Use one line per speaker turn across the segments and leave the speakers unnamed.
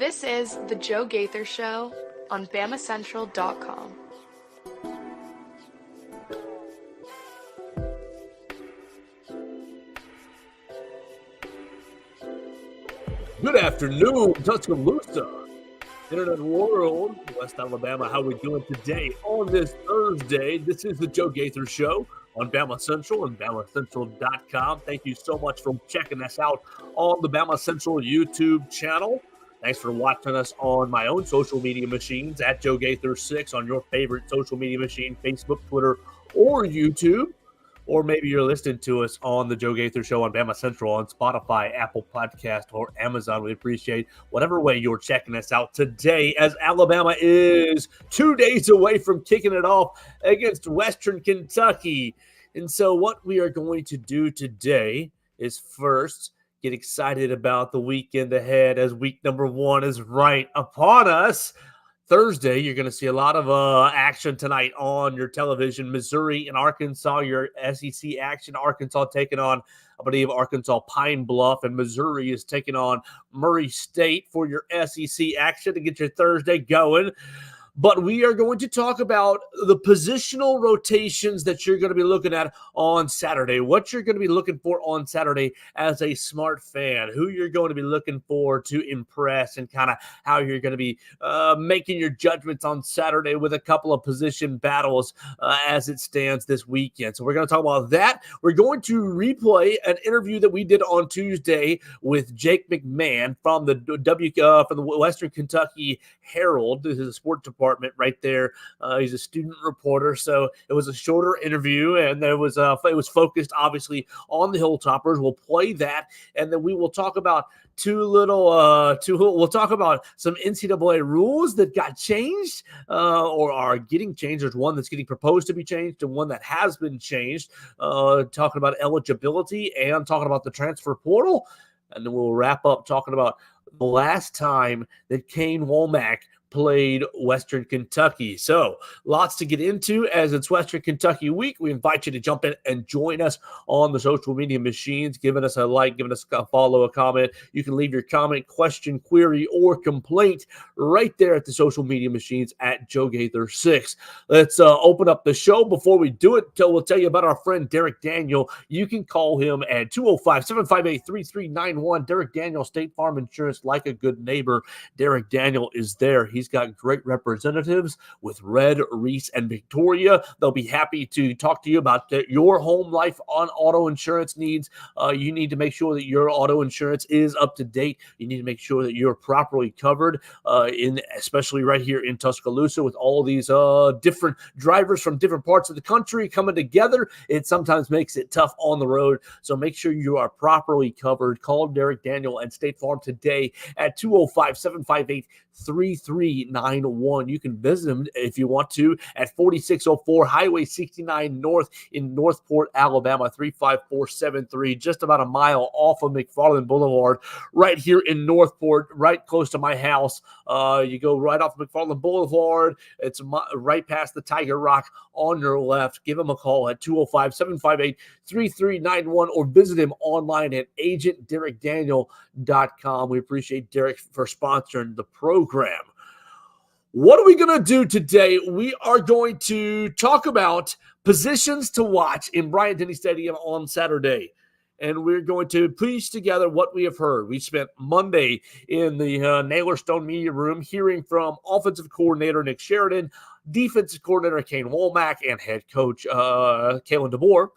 This is The Joe Gaither Show on BamaCentral.com.
Good afternoon, Tuscaloosa, Internet World, West Alabama. How we doing today on this Thursday? This is the Joe Gaither Show on Bama Central and BamaCentral.com. Thank you so much for checking us out on the Bama Central YouTube channel. Thanks for watching us on my own social media machines at Joe Gaither 6 on your favorite social media machine, Facebook, Twitter, or YouTube. Or maybe you're listening to us on the Joe Gaither Show on Bama Central on Spotify, Apple Podcast, or Amazon. We appreciate whatever way you're checking us out today, as Alabama is 2 days away from kicking it off against Western Kentucky. And so what we are going to do today is first get excited about the weekend ahead, as week number 1 is right upon us. Thursday, you're going to see a lot of action tonight on your television. Missouri and Arkansas, your SEC action. Arkansas taking on, I believe, Arkansas Pine Bluff, and Missouri is taking on Murray State for your SEC action to get your Thursday going. But we are going to talk about the positional rotations that you're going to be looking at on Saturday, what you're going to be looking for on Saturday as a smart fan, who you're going to be looking for to impress, and kind of how you're going to be making your judgments on Saturday with a couple of position battles as it stands this weekend. So we're going to talk about that. We're going to replay an interview that we did on Tuesday with Jake McMahon from the from the Western Kentucky Herald. This is a sports department right there. He's a student reporter, so it was a shorter interview, and it was focused obviously on the Hilltoppers. We'll play that, and then we will talk about we'll talk about some NCAA rules that got changed or are getting changed. There's one that's getting proposed to be changed and one that has been changed. Talking about eligibility and talking about the transfer portal, and then we'll wrap up talking about the last time that Kane Wommack played Western Kentucky. So lots to get into as it's Western Kentucky week. We invite you to jump in and join us on the social media machines, giving us a like, giving us a follow, a comment. You can leave your comment, question, query, or complaint right there at the social media machines at Joe Gaither 6. Let's open up the show. Before we do it, we'll tell you about our friend Derek Daniel. You can call him at 205-758-3391. Derek Daniel, State Farm Insurance, like a good neighbor. Derek Daniel is there. He's got great representatives with Red, Reese, and Victoria. They'll be happy to talk to you about your home life on auto insurance needs. You need to make sure that your auto insurance is up to date. You need to make sure that you're properly covered, especially right here in Tuscaloosa with all of these different drivers from different parts of the country coming together. It sometimes makes it tough on the road. So make sure you are properly covered. Call Derek Daniel and State Farm today at 205-758-3391. You can visit them if you want to at 4604 Highway 69 North in Northport, Alabama, 35473, just about a mile off of McFarland Boulevard, right here in Northport, right close to my house. You go right off McFarland Boulevard. It's right past the Tiger Rock on your left. Give them a call at 205-758-3391 or visit him online at agentderekdaniel.com. We appreciate Derek for sponsoring the program. What are we going to do today? We are going to talk about positions to watch in Bryant-Denny Stadium on Saturday. And we're going to piece together what we have heard. We spent Monday in the Naylor Stone Media Room hearing from offensive coordinator Nick Sheridan, defensive coordinator Kane Wommack, and head coach Kalen DeBoer.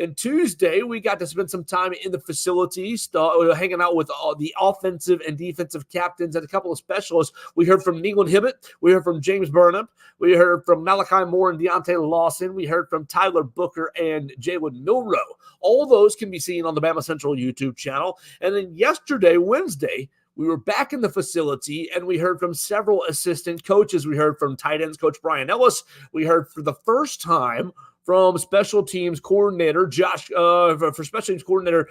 And Tuesday, we got to spend some time in the facilities, hanging out with the offensive and defensive captains and a couple of specialists. We heard from Nealon Hibbett. We heard from James Burnham. We heard from Malachi Moore and Deontay Lawson. We heard from Tyler Booker and Jalen Milroe. All those can be seen on the Bama Central YouTube channel. And then yesterday, Wednesday, we were back in the facility, and we heard from several assistant coaches. We heard from tight ends coach Brian Ellis. We heard for the first time from special teams coordinator for special teams coordinator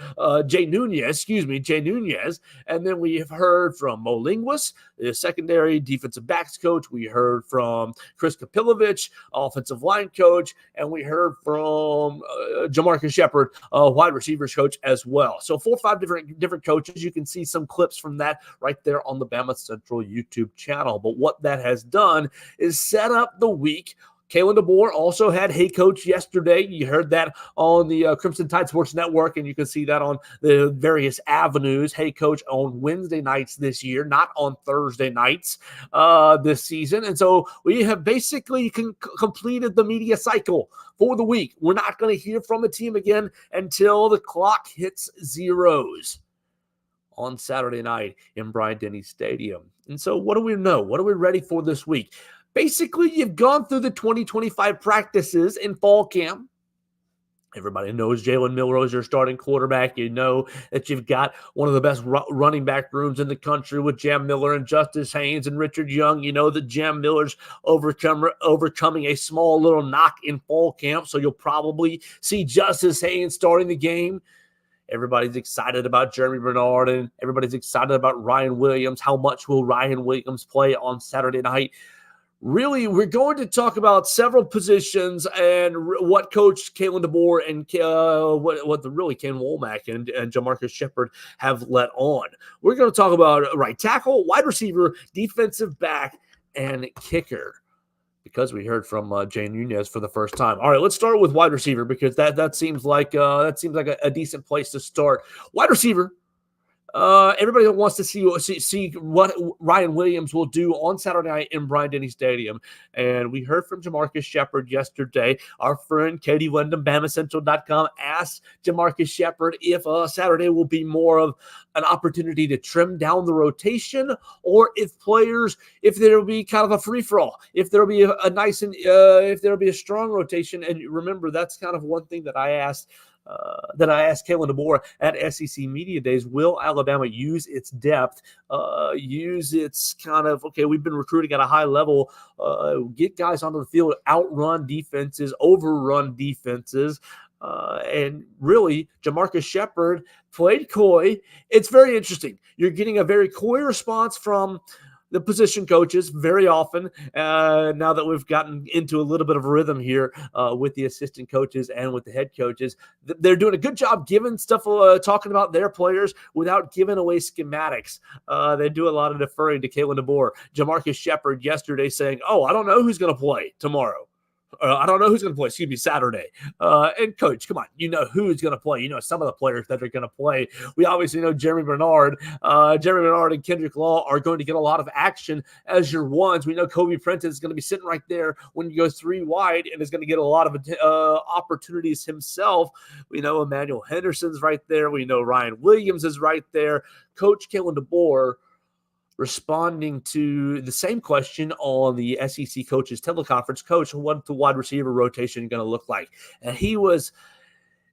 Jay Nunez. And then we have heard from Mo Linguist, the secondary defensive backs coach. We heard from Chris Kapilovich, offensive line coach, and we heard from Jamarcus Shepard, wide receivers coach as well. So 4 or 5 different coaches. You can see some clips from that right there on the BamaCentral YouTube channel. But what that has done is set up the week. Kalen DeBoer also had Hey Coach yesterday. You heard that on the Crimson Tide Sports Network, and you can see that on the various avenues. Hey Coach on Wednesday nights this year, not on Thursday nights this season. And so we have basically completed the media cycle for the week. We're not going to hear from the team again until the clock hits zeros on Saturday night in Bryant-Denny Stadium. And so what do we know? What are we ready for this week? Basically, you've gone through the 2025 practices in fall camp. Everybody knows Jalen Milroe is your starting quarterback. You know that you've got one of the best running back rooms in the country with Jam Miller and Justice Haynes and Richard Young. You know that Jam Miller's overcoming a small little knock in fall camp, so you'll probably see Justice Haynes starting the game. Everybody's excited about Jeremy Bernard, and everybody's excited about Ryan Williams. How much will Ryan Williams play on Saturday night? Really, we're going to talk about several positions and what Coach Kalen DeBoer and what Kane Wommack and Jamarcus Shepard have let on. We're going to talk about right tackle, wide receiver, defensive back, and kicker, because we heard from Jay Nunez for the first time. All right, let's start with wide receiver, because that seems like a decent place to start. Wide receiver. Everybody wants to see what Ryan Williams will do on Saturday night in Bryant-Denny Stadium. And we heard from Jamarcus Shepard yesterday. Our friend Katie Wyndham, BamaCentral.com, asked Jamarcus Shepard if Saturday will be more of an opportunity to trim down the rotation, or if there will be kind of a free-for-all, if there will be if there will be a strong rotation. And remember, that's kind of one thing that I asked Kalen DeBoer at SEC Media Days. Will Alabama use its depth, use its we've been recruiting at a high level, get guys onto the field, outrun defenses, overrun defenses, and really, Jamarcus Shepard played coy. It's very interesting. You're getting a very coy response from the position coaches very often, now that we've gotten into a little bit of rhythm here with the assistant coaches and with the head coaches. They're doing a good job giving stuff, talking about their players without giving away schematics. They do a lot of deferring to Kalen DeBoer. Jamarcus Shepard yesterday saying, I don't know who's going to play tomorrow. I don't know who's going to play, Saturday. And coach, come on, you know who's going to play. You know some of the players that are going to play. We obviously know Jeremy Bernard. Jeremy Bernard and Kendrick Law are going to get a lot of action as your ones. We know Kobe Prentice is going to be sitting right there when you go 3 wide and is going to get a lot of opportunities himself. We know Emmanuel Henderson's right there. We know Ryan Williams is right there. Coach Kalen DeBoer responding to the same question on the SEC coaches teleconference. Coach, what the wide receiver rotation going to look like? And he was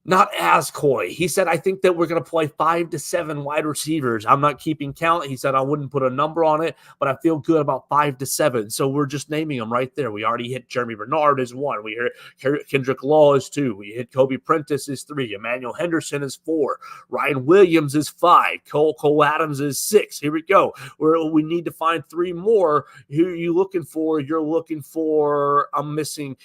not as coy. He said, I think that we're going to play 5 to 7 wide receivers. I'm not keeping count. He said, I wouldn't put a number on it, but I feel good about 5 to 7. So we're just naming them right there. We already hit Jeremy Bernard as 1. We heard Kendrick Law is 2. We hit Kobe Prentice is 3. Emmanuel Henderson is 4. Ryan Williams is 5. Cole Adams is 6. Here we go. We need to find 3 more. Who are you looking for? You're looking for, I'm missing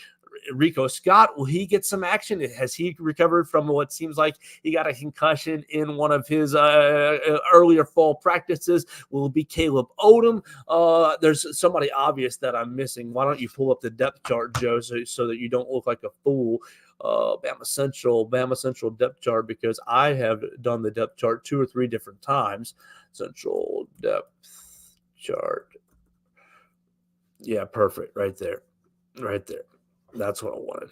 Rico Scott. Will he get some action? Has he recovered from what seems like he got a concussion in one of his earlier fall practices? Will it be Caleb Odom? There's somebody obvious that I'm missing. Why don't you pull up the depth chart, Joe, so that you don't look like a fool? BamaCentral depth chart, because I have done the depth chart 2 or 3 different times. Central depth chart. Yeah, perfect. Right there. That's what I wanted.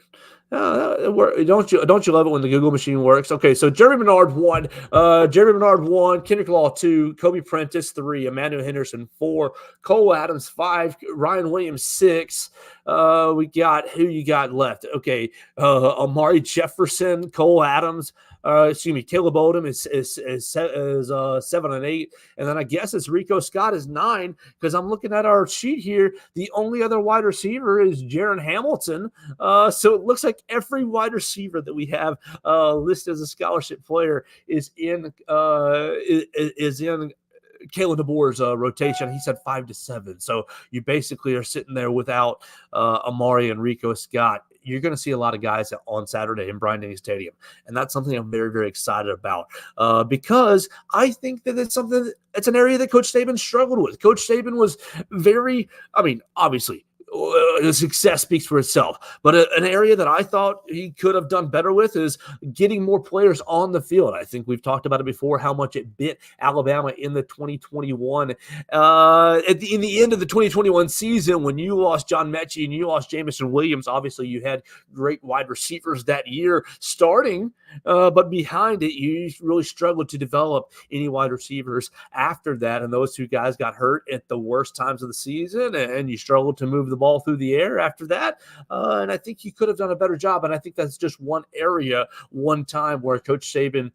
Don't you love it when the Google machine works? Okay, so Jeremy Bernard 1, Kendrick Law 2, Kobe Prentice 3, Emmanuel Henderson 4, Cole Adams 5, Ryan Williams 6. We got who you got left? Okay, Amari Jefferson, Cole Adams, Caleb Odom is 7-8, and then I guess it's Rico Scott is 9, because I'm looking at our sheet here. The only other wide receiver is Jaron Hamilton. So it looks like every wide receiver that we have listed as a scholarship player is in Kalen DeBoer's rotation. He said 5 to 7. So you basically are sitting there without Amari and Rico Scott. You're going to see a lot of guys on Saturday in Bryant-Denny Stadium. And that's something I'm very, very excited about because I think that it's an area that Coach Saban struggled with. Coach Saban was obviously, the success speaks for itself. But an area that I thought he could have done better with is getting more players on the field. I think we've talked about it before, how much it bit Alabama in the 2021, in the end of the 2021 season, when you lost John Mechie and you lost Jamison Williams. Obviously, you had great wide receivers that year starting, but behind it, you really struggled to develop any wide receivers after that. And those two guys got hurt at the worst times of the season, and you struggled to move the ball through the air after that. And I think he could have done a better job. And I think that's just one area, one time where Coach Saban,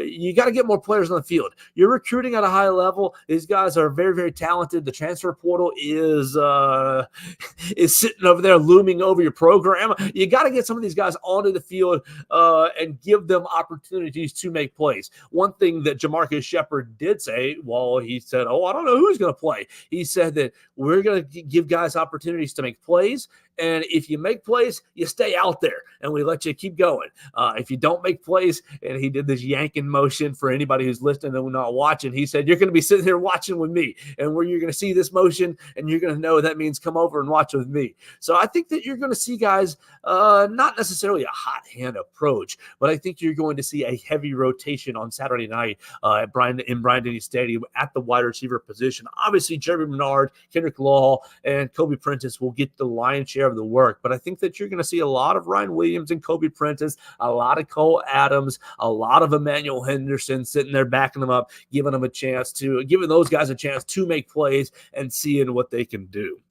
you got to get more players on the field. You're recruiting at a high level. These guys are very, very talented. The transfer portal is sitting over there looming over your program. You got to get some of these guys onto the field and give them opportunities to make plays. One thing that Jamarcus Shepard did say, he said, I don't know who's going to play. He said that we're going to give guys opportunities to make plays. And if you make plays, you stay out there and we let you keep going. If you don't make plays, and he did this yanking motion for anybody who's listening and not watching, he said, you're going to be sitting here watching with me, and where you're going to see this motion and you're going to know that means come over and watch with me. So I think that you're going to see guys, not necessarily a hot hand approach, but I think you're going to see a heavy rotation on Saturday night in Bryant-Denny Stadium at the wide receiver position. Obviously, Jeremy Menard, Kendrick Law, and Kobe Prentice will get the lion's share of the work, but I think that you're going to see a lot of Ryan Williams and Kobe Prentice, a lot of Cole Adams, a lot of Emmanuel Henderson sitting there backing them up, giving those guys a chance to make plays and seeing what they can do.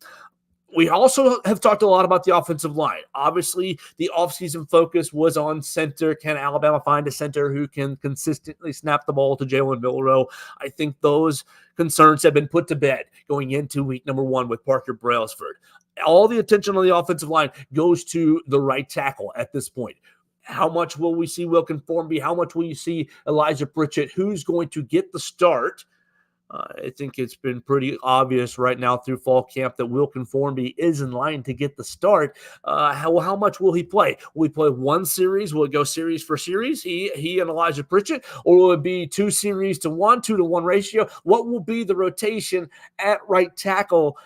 We also have talked a lot about the offensive line. Obviously, the offseason focus was on center. Can Alabama find a center who can consistently snap the ball to Jalen Milroe? I think those concerns have been put to bed going into week number 1 with Parker Brailsford. All the attention on the offensive line goes to the right tackle at this point. How much will we see Wilkin Formby? How much will you see Elijah Pritchett? Who's going to get the start? I think it's been pretty obvious right now through fall camp that Wilkin Formby is in line to get the start. How much will he play? Will he play one series? Will it go series for series, he and Elijah Pritchett? Or will it be 2 series to 1, 2-to-1 ratio? What will be the rotation at right tackle?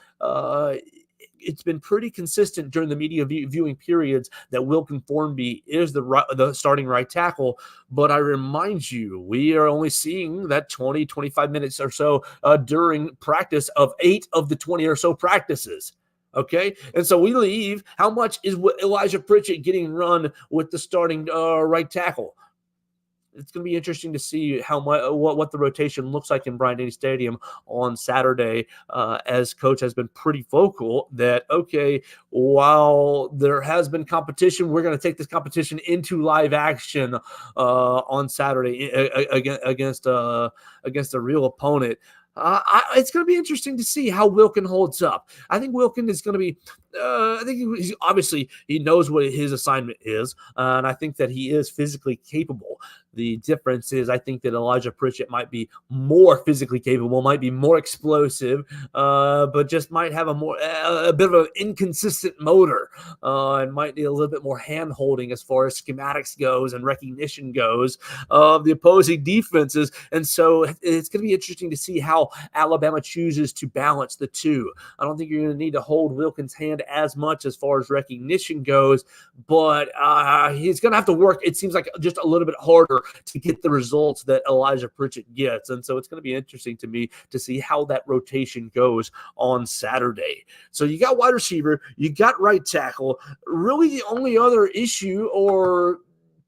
It's been pretty consistent during the media viewing periods that Wilkin Formby is the starting right tackle. But I remind you, we are only seeing that 20, 25 minutes or so during practice of 8 of the 20 or so practices. Okay, and so we leave. How much is Elijah Pritchett getting run with the starting right tackle? It's going to be interesting to see what the rotation looks like in Bryant-Denny Stadium on Saturday, as Coach has been pretty vocal that, okay, while there has been competition, we're going to take this competition into live action on Saturday against a real opponent. It's going to be interesting to see how Wilkin holds up. I think Wilkin is going to be I think he knows what his assignment is, and I think that he is physically capable. The difference is I think that Elijah Pritchett might be more physically capable, might be more explosive, but just might have a bit of an inconsistent motor, and might need a little bit more hand-holding as far as schematics goes and recognition goes of the opposing defenses. And so it's going to be interesting to see how Alabama chooses to balance the two. I don't think you're going to need to hold Wilkin's hand as much as far as recognition goes, but he's going to have to work, it seems like, just a little bit harder to get the results that Elijah Pritchett gets. And so it's going to be interesting to me to see how that rotation goes on Saturday. So you got wide receiver, you got right tackle. Really the only other issue or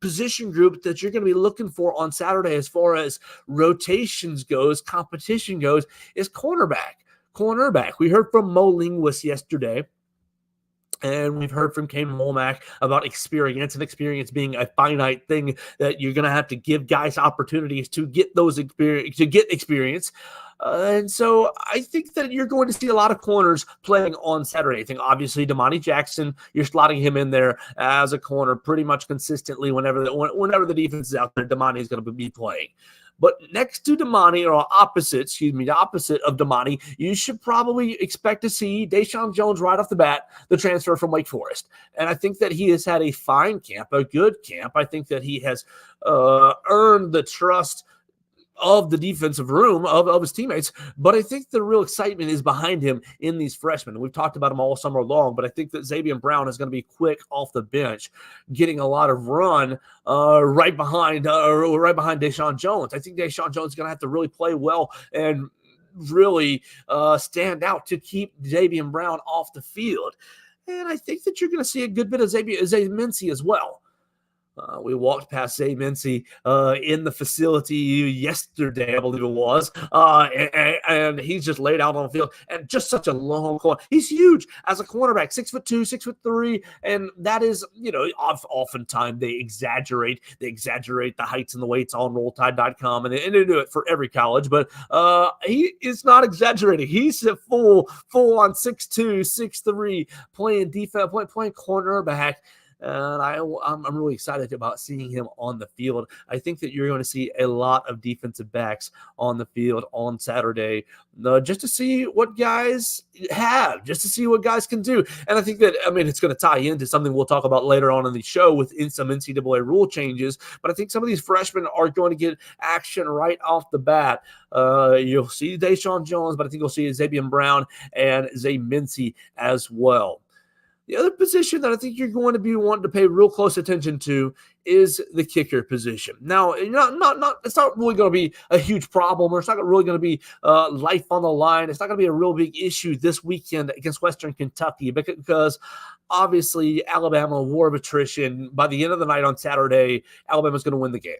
position group that you're going to be looking for on Saturday as far as rotations goes, competition goes, is cornerback. We heard from Mo Linguist yesterday, And we've heard from Kane Wommack about experience, and experience being a finite thing that you're going to have to give guys opportunities to get those experience. And so I think that you're going to see a lot of corners playing on Saturday. I think obviously Damani Jackson, you're slotting him in there as a corner pretty much consistently whenever the defense is out there. Damani is going to be playing. But next to Damani, or the opposite of Damani, you should probably expect to see Deshaun Jones right off the bat, the transfer from Wake Forest. And I think that he has had a fine camp, a good camp. I think that he has earned the trust of the defensive room of his teammates, but I think the real excitement is behind him in these freshmen. We've talked about him all summer long, but I think that Xavier Brown is going to be quick off the bench, getting a lot of run right behind Deshaun Jones. I think Deshaun Jones is going to have to really play well and really stand out to keep Xavier Brown off the field. And I think that you're going to see a good bit of Xavier Mincy as well. We walked past Zay Mincy in the facility yesterday, I believe it was, and he's just laid out on the field, and just such a long corner. He's huge as a cornerback, 6'2", 6'3", and that is, oftentimes they exaggerate the heights and the weights on RollTide.com, and they do it for every college, but he is not exaggerating. He's a full on 6'2", 6'3", playing defense, playing cornerback. And I'm really excited about seeing him on the field. I think that you're going to see a lot of defensive backs on the field on Saturday, just to see what guys have, just to see what guys can do. And I think that, it's going to tie into something we'll talk about later on in the show with some NCAA rule changes. But I think some of these freshmen are going to get action right off the bat. You'll see Deshaun Jones, but I think you'll see Xavier Brown and Zay Mincy as well. The other position that I think you're going to be wanting to pay real close attention to is the kicker position. Now, it's not really going to be a huge problem, or it's not really going to be life on the line. It's not going to be a real big issue this weekend against Western Kentucky because obviously Alabama, war of attrition. By the end of the night on Saturday, Alabama's going to win the game.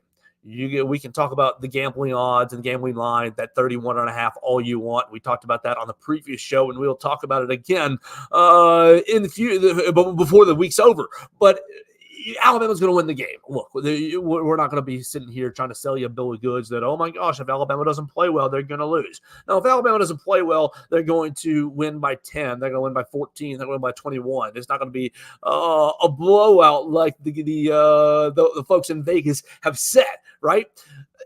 We can talk about the gambling odds and gambling line, that 31.5, all you want. We talked about that on the previous show, and we'll talk about it again in the future before the week's over. But Alabama's going to win the game. Look, we're not going to be sitting here trying to sell you a bill of goods that, oh my gosh, if Alabama doesn't play well, they're going to lose. Now, if Alabama doesn't play well, they're going to win by 10. They're going to win by 14. They're going to win by 21. It's not going to be a blowout like the folks in Vegas have said, right?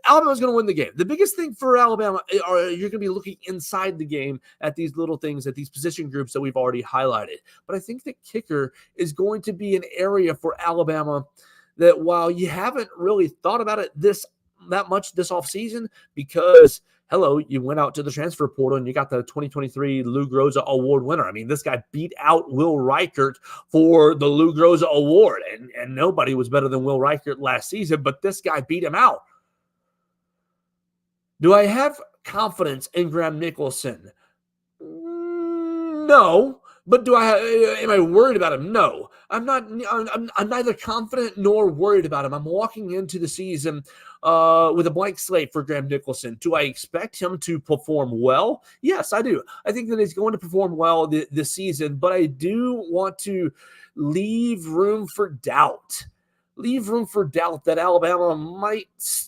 Alabama's going to win the game. The biggest thing for Alabama are you're going to be looking inside the game at these little things, at these position groups that we've already highlighted. But I think that kicker is going to be an area for Alabama that, while you haven't really thought about it that much this offseason, because you went out to the transfer portal and you got the 2023 Lou Groza Award winner. This guy beat out Will Reichert for the Lou Groza Award, and nobody was better than Will Reichert last season, but this guy beat him out. Do I have confidence in Graham Nicholson? No. But am I worried about him? No. I'm not. I'm neither confident nor worried about him. I'm walking into the season with a blank slate for Graham Nicholson. Do I expect him to perform well? Yes, I do. I think that he's going to perform well this season, but I do want to leave room for doubt. Leave room for doubt that Alabama might,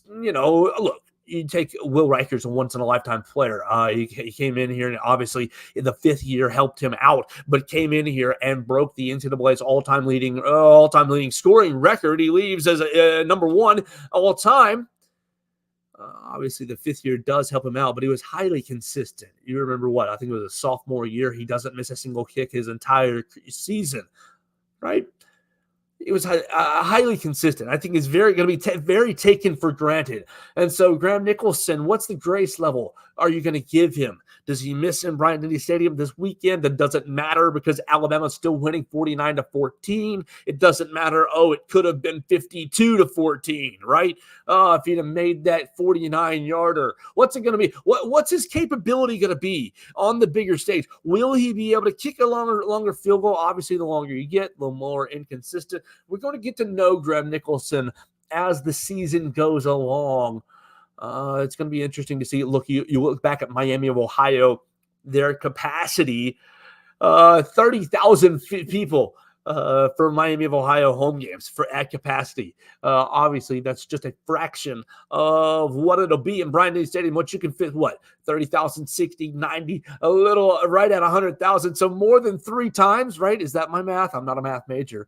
look. You take Will Reichert's a once-in-a-lifetime player. He came in here, and obviously in the fifth year helped him out, but came in here and broke the NCAA's all-time leading scoring record. He leaves as a number one all-time. Obviously, the fifth year does help him out, but he was highly consistent. You remember what? I think it was a sophomore year. He doesn't miss a single kick his entire season, right? It was highly consistent. I think it's going to be very taken for granted. And so Graham Nicholson, what's the grace level are you going to give him? Does he miss in Bryant-Denny Stadium this weekend? That doesn't matter because Alabama's still winning 49-14. It doesn't matter. Oh, it could have been 52-14, right? If he'd have made that 49-yarder, what's it going to be? What's his capability going to be on the bigger stage? Will he be able to kick a longer field goal? Obviously, the longer you get, the more inconsistent. We're going to get to know Graham Nicholson as the season goes along. It's going to be interesting to see. Look, you look back at Miami of Ohio, their capacity 30,000 people for Miami of Ohio home games at capacity. Obviously, that's just a fraction of what it'll be in Bryant Denny Stadium. What you can fit, 30,000, 60, 90, a little right at 100,000. So more than 3 times, right? Is that my math? I'm not a math major.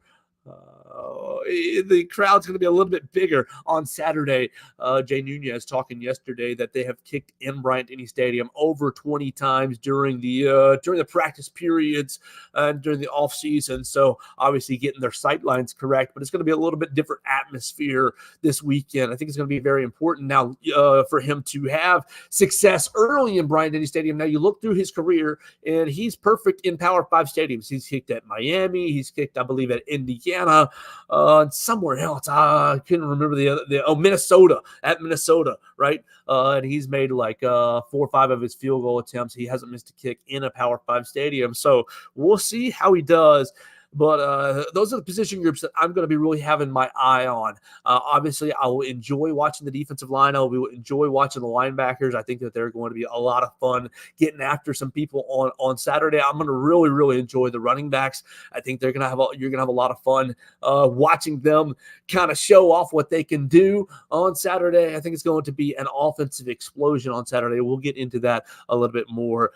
The crowd's going to be a little bit bigger on Saturday. Jay Nunez talking yesterday that they have kicked in Bryant Denny Stadium over 20 times during the practice periods and during the off season. So obviously getting their sight lines correct, but it's going to be a little bit different atmosphere this weekend. I think it's going to be very important now for him to have success early in Bryant Denny Stadium. Now you look through his career and he's perfect in Power 5 stadiums. He's kicked at Miami. He's kicked, I believe, at Indiana. Somewhere else. I couldn't remember Minnesota, right? And he's made like 4 or 5 of his field goal attempts. He hasn't missed a kick in a Power 5 stadium. So we'll see how he does. But those are the position groups that I'm going to be really having my eye on. Obviously, I will enjoy watching the defensive line. I will enjoy watching the linebackers. I think that they're going to be a lot of fun getting after some people on Saturday. I'm going to really, really enjoy the running backs. I think you're going to have a lot of fun watching them kind of show off what they can do on Saturday. I think it's going to be an offensive explosion on Saturday. We'll get into that a little bit more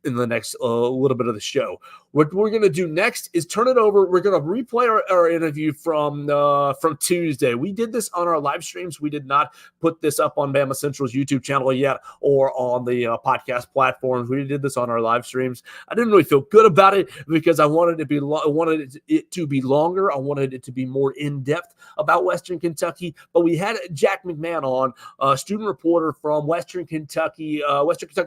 in the next little bit of the show. What we're going to do next is turn it over. We're going to replay our interview from Tuesday. We did this on our live streams. We did not put this up on BamaCentral's YouTube channel yet or on the podcast platforms. We did this on our live streams. I didn't really feel good about it because I wanted it to be longer. I wanted it to be more in-depth about Western Kentucky. But we had Jack McMahon on, a student reporter from Western Kentucky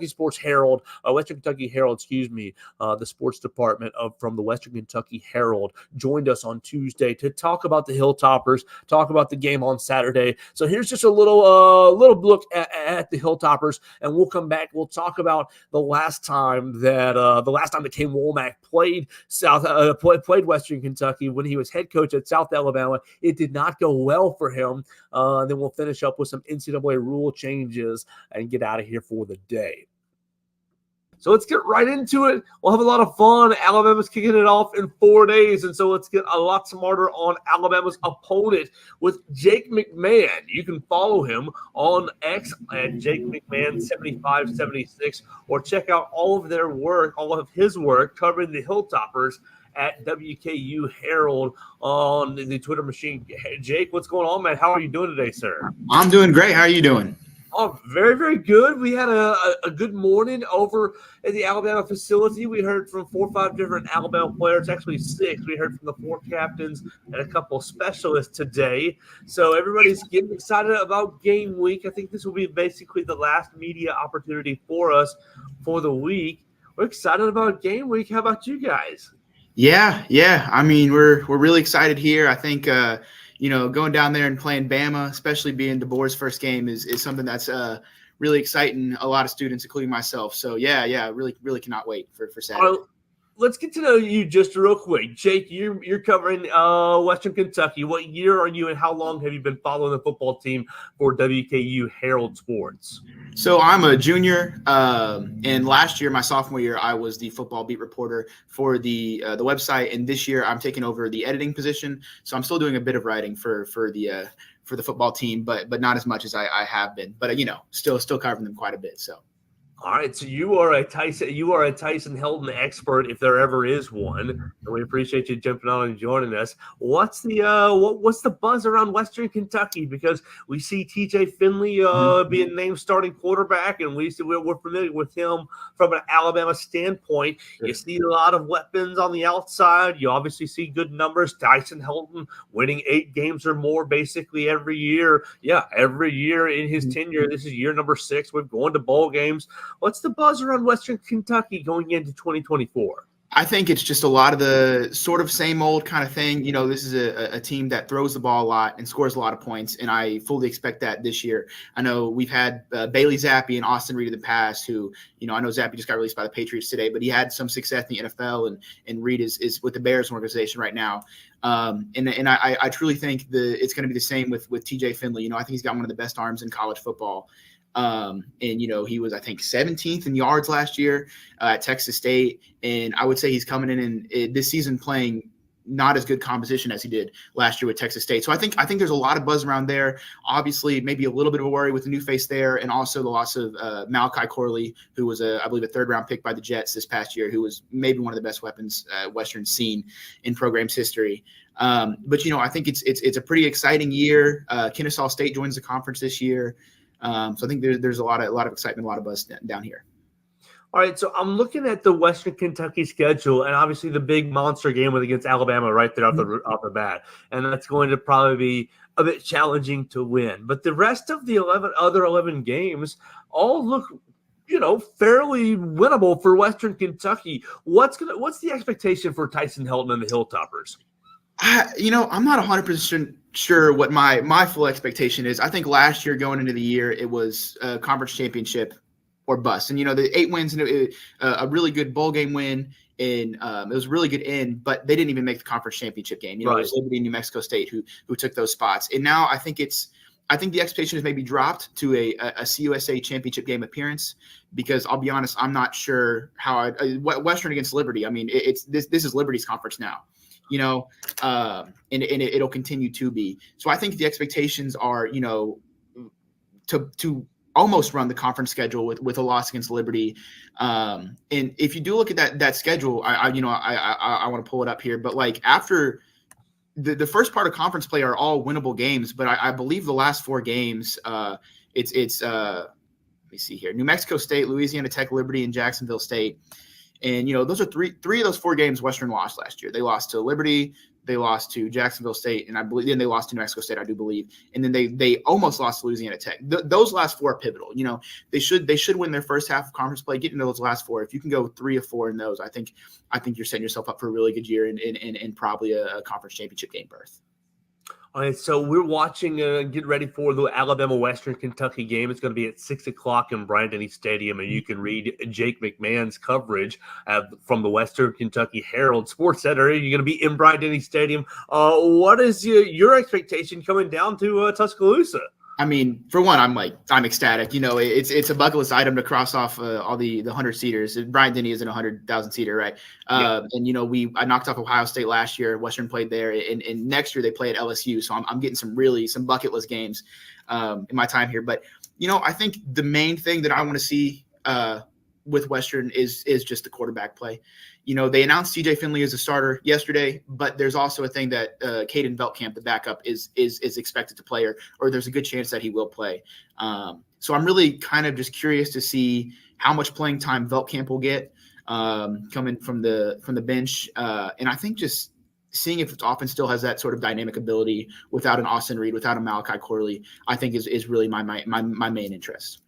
Sports Herald, Western Kentucky Herald, the sports department from the Western Kentucky Herald, joined us on Tuesday to talk about the Hilltoppers, talk about the game on Saturday. So here's just a little look at the Hilltoppers, and we'll come back. We'll talk about the last time that Kane Wommack played Western Kentucky when he was head coach at South Alabama. It did not go well for him. Then we'll finish up with some NCAA rule changes and get out of here for the day. So let's get right into it. We'll have a lot of fun. Alabama's kicking it off in 4 days, and so let's get a lot smarter on Alabama's opponent with Jake McMahon. You can follow him on X at Jake McMahon 7576, or check out all of his work covering the Hilltoppers at WKU Herald on the Twitter machine. Hey, Jake, what's going on, man? How are you doing today, sir?
I'm doing great. How are you doing?
Oh, very, very good. We had a good morning over at the Alabama facility. We heard from 4 or 5 different Alabama players, actually 6. We heard from the 4 captains and a couple of specialists today. So everybody's getting excited about game week. I think this will be basically the last media opportunity for us for the week. We're excited about game week. How about you guys?
Yeah. I mean, we're really excited here. I think going down there and playing Bama, especially being DeBoer's first game, is something that's really exciting a lot of students, including myself. So yeah, really cannot wait for Saturday.
Let's get to know you just real quick. Jake, you're covering Western Kentucky. What year are you and how long have you been following the football team for WKU Herald Sports?
So I'm a junior, and last year, my sophomore year, I was the football beat reporter for the website, and this year I'm taking over the editing position. So I'm still doing a bit of writing for the football team, but not as much as I have been. But still covering them quite a bit. So.
All right, so you are a Tyson Helton expert if there ever is one, and we appreciate you jumping on and joining us. What's the buzz around Western Kentucky? Because we see TJ Finley being named starting quarterback, and we're familiar with him from an Alabama standpoint. You see a lot of weapons on the outside. You obviously see good numbers. Tyson Helton winning 8 games or more basically every year. Yeah, every year in his tenure. This is year number 6. We're going to bowl games. What's the buzz around Western Kentucky going into 2024?
I think it's just a lot of the sort of same old kind of thing. This is a team that throws the ball a lot and scores a lot of points, and I fully expect that this year. I know we've had Bailey Zappi and Austin Reed in the past who, I know Zappi just got released by the Patriots today, but he had some success in the NFL, and Reed is with the Bears organization right now. And I truly think it's going to be the same with TJ Finley. I think he's got one of the best arms in college football. And, he was, I think, 17th in yards last year at Texas State. And I would say he's coming in this season playing not as good composition as he did last year with Texas State. So I think there's a lot of buzz around there. Obviously, maybe a little bit of a worry with the new face there, and also the loss of Malachi Corley, who was I believe a third-round pick by the Jets this past year, who was maybe one of the best weapons Western's seen in program's history. But I think it's a pretty exciting year. Kennesaw State joins the conference this year, so I think there's a lot of excitement, a lot of buzz down here.
All right, so I'm looking at the Western Kentucky schedule, and obviously the big monster game against Alabama right there off the bat, and that's going to probably be a bit challenging to win. But the rest of the 11 games all look, fairly winnable for Western Kentucky. What's the expectation for Tyson Helton and the Hilltoppers?
I'm not 100% sure what my full expectation is. I think last year going into the year, it was a conference championship or bust. And, the 8 wins and a really good bowl game win, and it was a really good end, but they didn't even make the conference championship game. It was Liberty and New Mexico State who took those spots. And now I think the expectation is maybe dropped to a CUSA championship game appearance, because I'll be honest, I'm not sure how Western against Liberty. I mean, this is Liberty's conference now, and it'll continue to be. So I think the expectations are, to almost run the conference schedule with a loss against Liberty. And if you do look at that schedule, I want to pull it up here, but like after the first part of conference play are all winnable games, but I believe the last 4 games, it's let me see here: New Mexico State, Louisiana Tech, Liberty, and Jacksonville State. And, those are three of those 4 games Western lost last year. They lost to Liberty, they lost to Jacksonville State, and I believe then they lost to New Mexico State, I do believe. And then they almost lost to Louisiana Tech. Those last 4 are pivotal. They should win their first half of conference play, get into those last 4. If you can go 3 of 4 in those, I think you're setting yourself up for a really good year and probably a conference championship game berth.
All right, so we're watching, get ready for the Alabama-Western Kentucky game. It's going to be at 6 o'clock in Bryant-Denny Stadium, and you can read Jake McMahon's coverage from the Western Kentucky Herald Sports Center. You're going to be in Bryant-Denny Stadium. What is your expectation coming down to Tuscaloosa?
I mean, for one, I'm ecstatic. It's a bucket list item to cross off all the 100-seaters. Bryant-Denny isn't a 100,000-seater, right? And I knocked off Ohio State last year. Western played there, and next year they play at LSU. So I'm getting some bucket list games in my time here. But I think the main thing that I want to see with Western is just the quarterback play. They announced TJ Finley as a starter yesterday, but there's also a thing that Caden Veltkamp, the backup, is expected to play, or there's a good chance that he will play. So I'm really kind of just curious to see how much playing time Veltkamp will get coming from the bench, and I think just seeing if its offense still has that sort of dynamic ability without an Austin Reed, without a Malachi Corley, I think is really my main interest.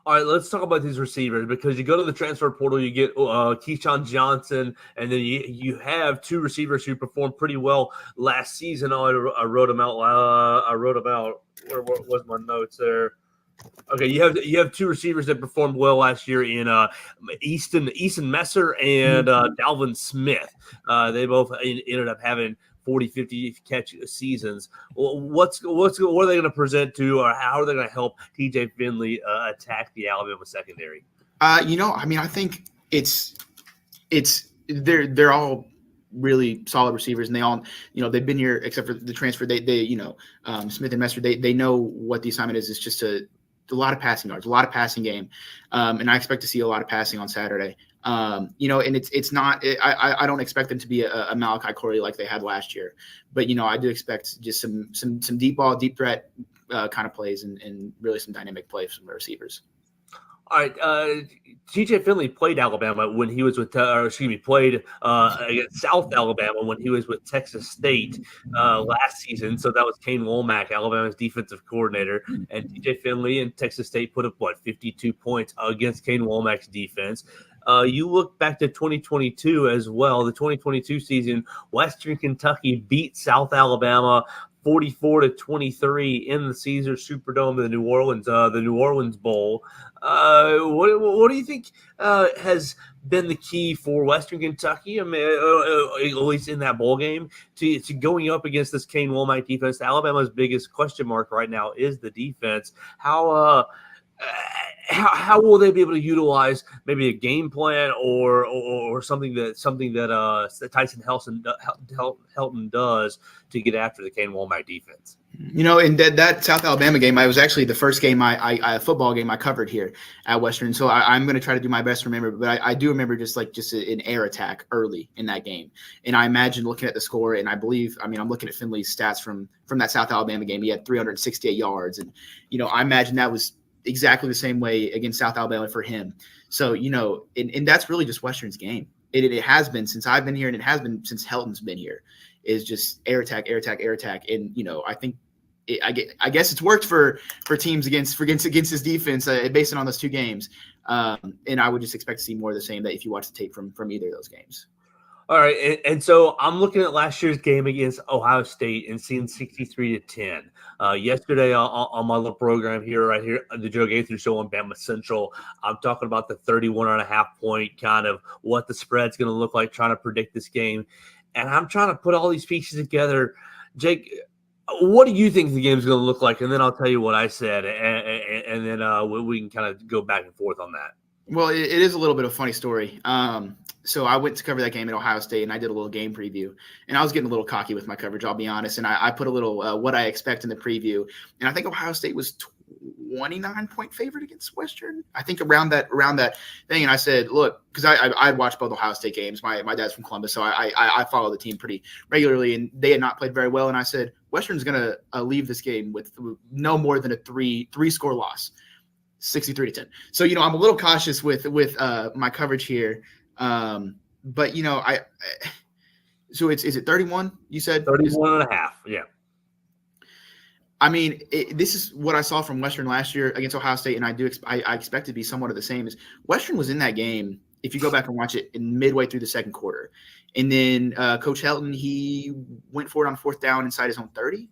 All right, let's talk about these receivers, because you go to the transfer portal, you get Keyshawn Johnson, and then you have 2 receivers who performed pretty well last season. I wrote them out. Where was my notes there? Okay, you have 2 receivers that performed well last year in Easton Messer and Dalvin Smith. They both ended up having 40, 50 catch seasons. What are they going to present to, or how are they going to help TJ Finley attack the Alabama secondary?
I think they're all really solid receivers, and they all, they've been here except for the transfer. They Smith and Messer, they know what the assignment is. It's just a lot of passing yards, a lot of passing game, and I expect to see a lot of passing on Saturday. And it's not. I don't expect them to be a Malachi Corley like they had last year, but I do expect just some deep ball, deep threat kind of plays, and really some dynamic plays from the receivers.
All right, TJ Finley played Alabama when he was with, played against South Alabama when he was with Texas State last season. So that was Kane Wommack, Alabama's defensive coordinator. And TJ Finley and Texas State put up, 52 points against Kane Wommack's defense. You look back to 2022 as well. The 2022 season, Western Kentucky beat South Alabama 44-23 in the Caesars Superdome, the New Orleans Bowl. What do you think has been the key for Western Kentucky? I mean, at least in that bowl game, to going up against this Kane Wommack defense. Alabama's biggest question mark right now is the defense. How how will they be able to utilize maybe a game plan or something that that Tyson Helton does to get after the Kane Wommack defense?
In that South Alabama game, I was actually the first game I football game I covered here at Western. So I'm going to try to do my best to remember, but I do remember just an air attack early in that game. And I imagine looking at the score, and I'm looking at Finley's stats from that South Alabama game. He had 368 yards, and I imagine that was exactly the same way against South Alabama for him. So and that's really just Western's game. It has been since I've been here, and it has been since Helton's been here. Is just air attack, and I think. I guess it's worked for teams against his defense based on those two games, and I would just expect to see more of the same that if you watch the tape from either of those games.
All right, and so I'm looking at last year's game against Ohio State and seeing 63-10. Yesterday on my little program right here, the Joe Gaither Show on BamaCentral, I'm talking about the 31.5 point kind of what the spread's going to look like, trying to predict this game, and I'm trying to put all these pieces together. Jake, what do you think the game's going to look like? And then I'll tell you what I said, and then we can kind of go back and forth on that.
Well, it is a little bit of a funny story. So I went to cover that game at Ohio State, and I did a little game preview. And I was getting a little cocky with my coverage, I'll be honest. And I put a little what I expect in the preview. And I think Ohio State was 29-point favorite against Western. I think around that thing. And I said, look, because I'd watched both Ohio State games. My dad's from Columbus, so I follow the team pretty regularly, and they had not played very well. And I said, Western's going to leave this game with no more than a three-score loss, 63-10. So, I'm a little cautious with my coverage here. But, so is it 31? You said
31.5. Yeah.
I mean, this is what I saw from Western last year against Ohio State, and I expect it to be somewhat of the same. As Western was in that game, if you go back and watch it, in midway through the second quarter, and then Coach Helton, he went for it on fourth down inside his own 30,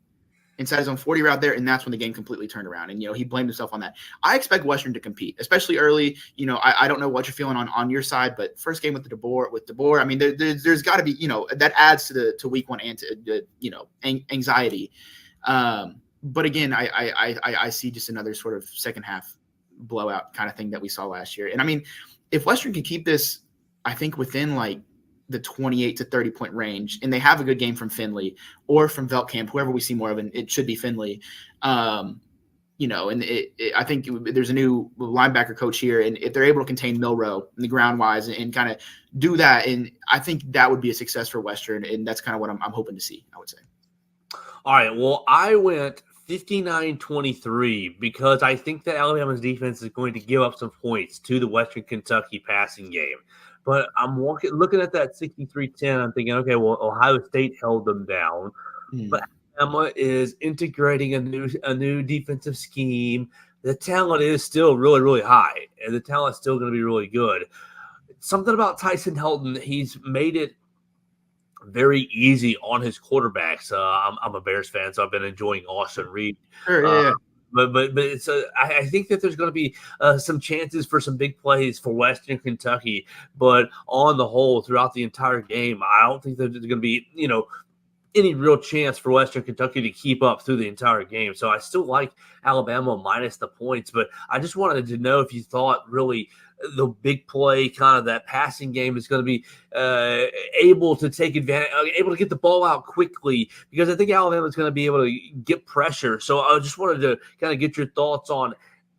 inside his own 40 route there, and that's when the game completely turned around. And he blamed himself on that. I expect Western to compete, especially early. I don't know what you're feeling on your side, but first game with DeBoer, I mean, there's got to be that adds to week one and to anxiety. But again, I see just another sort of second half blowout kind of thing that we saw last year. And I mean, if Western can keep this, I think within like the 28 to 30 point range, and they have a good game from Finley or from Veltkamp, whoever we see more of, and it should be Finley. And I think there's a new linebacker coach here, and if they're able to contain Milroe in the ground wise and kind of do that, and I think that would be a success for Western, and that's kind of what I'm hoping to see, I would say.
All right, well, I went 59-23 because I think that Alabama's defense is going to give up some points to the Western Kentucky passing game. But I'm looking at that 63-10. I'm thinking, okay, well, Ohio State held them down, but Alabama is integrating a new defensive scheme. The talent is still really, really high, and the talent is still going to be really good. Something about Tyson Helton, he's made it very easy on his quarterbacks. I'm a Bears fan, so I've been enjoying Austin Reed.
Sure, yeah.
But it's I think that there's going to be some chances for some big plays for Western Kentucky. But on the whole, throughout the entire game, I don't think there's going to be any real chance for Western Kentucky to keep up through the entire game. So I still like Alabama minus the points. But I just wanted to know if you thought really the big play, kind of that passing game is going to be able to take advantage, able to get the ball out quickly, because I think Alabama is going to be able to get pressure. So I just wanted to kind of get your thoughts on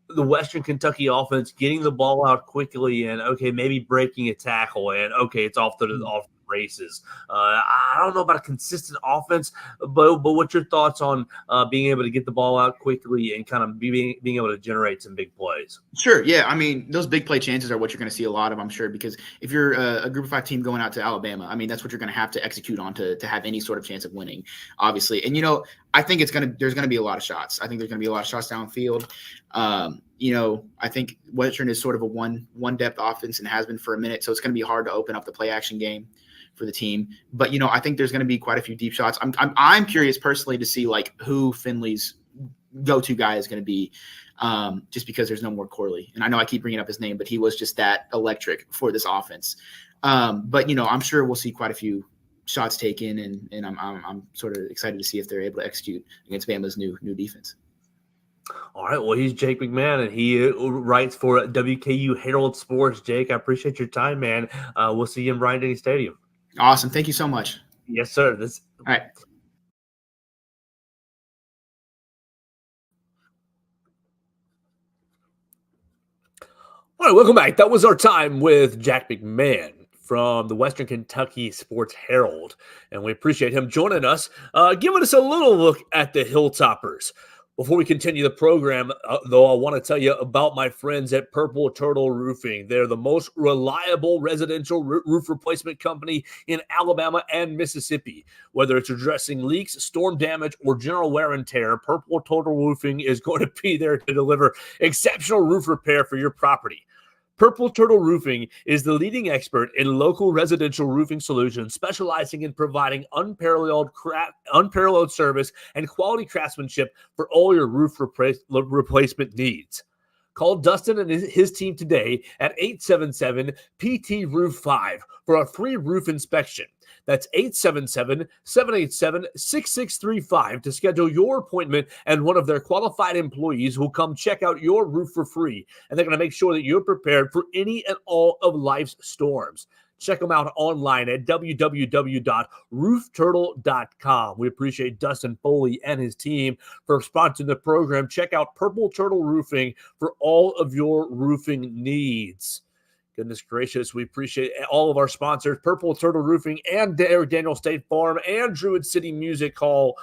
the Western Kentucky offense getting the ball out quickly and, okay, maybe breaking a tackle and, okay, it's off the races. I don't know about a consistent offense, but what's your thoughts on being able to get the ball out quickly and kind of being able to generate some big plays?
Sure. Yeah. I mean, those big play chances are what you're going to see a lot of, I'm sure, because if you're a Group of 5 team going out to Alabama, I mean, that's what you're going to have to execute on to have any sort of chance of winning, obviously. And, I think there's going to be a lot of shots. I think there's going to be a lot of shots downfield. I think Western is sort of a one depth offense and has been for a minute. So it's going to be hard to open up the play action game for the team. But, I think there's going to be quite a few deep shots. I'm curious personally to see like who Finley's go-to guy is going to be, just because there's no more Corley. And I know I keep bringing up his name, but he was just that electric for this offense. But, I'm sure we'll see quite a few shots taken, and I'm sort of excited to see if they're able to execute against Bama's new defense.
All right. Well, he's Jake McMahon, and he writes for WKU Herald Sports. Jake, I appreciate your time, man. We'll see you in Bryant-Denny Stadium.
Awesome. Thank you so much.
Yes, sir.
All right.
All right, welcome back. That was our time with Jack McMahon from the Western Kentucky Sports Herald, and we appreciate him joining us, giving us a little look at the Hilltoppers. Before we continue the program, though, I want to tell you about my friends at Purple Turtle Roofing. They're the most reliable residential roof replacement company in Alabama and Mississippi. Whether it's addressing leaks, storm damage, or general wear and tear, Purple Turtle Roofing is going to be there to deliver exceptional roof repair for your property. Purple Turtle Roofing is the leading expert in local residential roofing solutions, specializing in providing unparalleled service and quality craftsmanship for all your roof replacement needs. Call Dustin and his team today at 877-PT-ROOF-5 for a free roof inspection. That's 877-787-6635 to schedule your appointment, and one of their qualified employees will come check out your roof for free, and they're going to make sure that you're prepared for any and all of life's storms. Check them out online at www.roofturtle.com. We appreciate Dustin Foley and his team for sponsoring the program. Check out Purple Turtle Roofing for all of your roofing needs. Goodness gracious, we appreciate all of our sponsors, Purple Turtle Roofing and Daniel State Farm and Druid City Music Hall,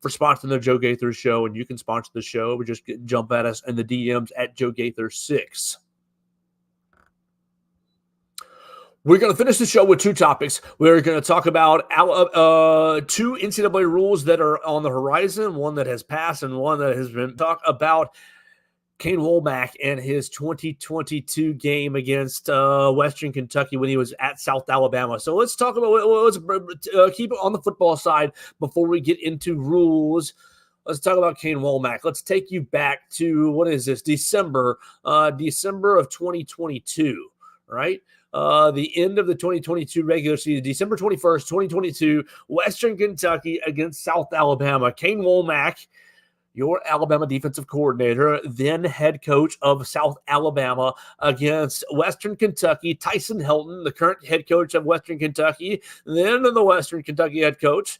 for sponsoring the Joe Gaither Show. And you can sponsor the show, but just jump at us in the DMs at Joe Gaither 6. We're going to finish the show with two topics. We're going to talk about two NCAA rules that are on the horizon, one that has passed and one that has been talked about. Kane Wommack and his 2022 game against Western Kentucky when he was at South Alabama. So let's talk about, let's keep it on the football side before we get into rules. Let's talk about Kane Wommack. Let's take you back to, what is this, December of 2022, right? The end of the 2022 regular season, December 21st, 2022, Western Kentucky against South Alabama. Kane Wommack, your Alabama defensive coordinator, then head coach of South Alabama, against Western Kentucky, Tyson Helton, the current head coach of Western Kentucky, then the Western Kentucky head coach,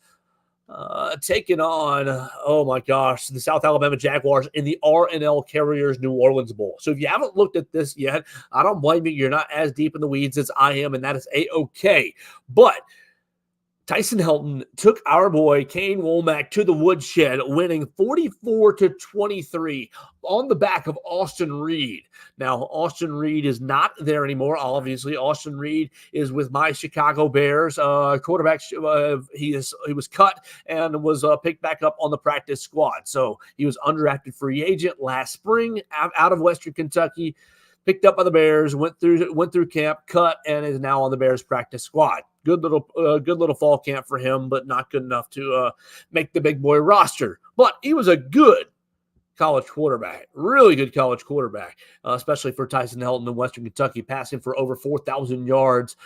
taking on, oh my gosh, the South Alabama Jaguars in the R&L Carriers New Orleans Bowl. So if you haven't looked at this yet, I don't blame you. You're not as deep in the weeds as I am, and that is A-okay. But Tyson Helton took our boy Kane Wommack to the woodshed, winning 44-23 on the back of Austin Reed. Now, Austin Reed is not there anymore. Obviously, Austin Reed is with my Chicago Bears quarterback. He was cut and was picked back up on the practice squad. So he was undrafted free agent last spring out of Western Kentucky. Picked up by the Bears, went through camp, cut, and is now on the Bears practice squad. Good little fall camp for him, but not good enough to make the big boy roster. But he was a good college quarterback, really good college quarterback, especially for Tyson Helton in Western Kentucky, passing for over 4,000 yards,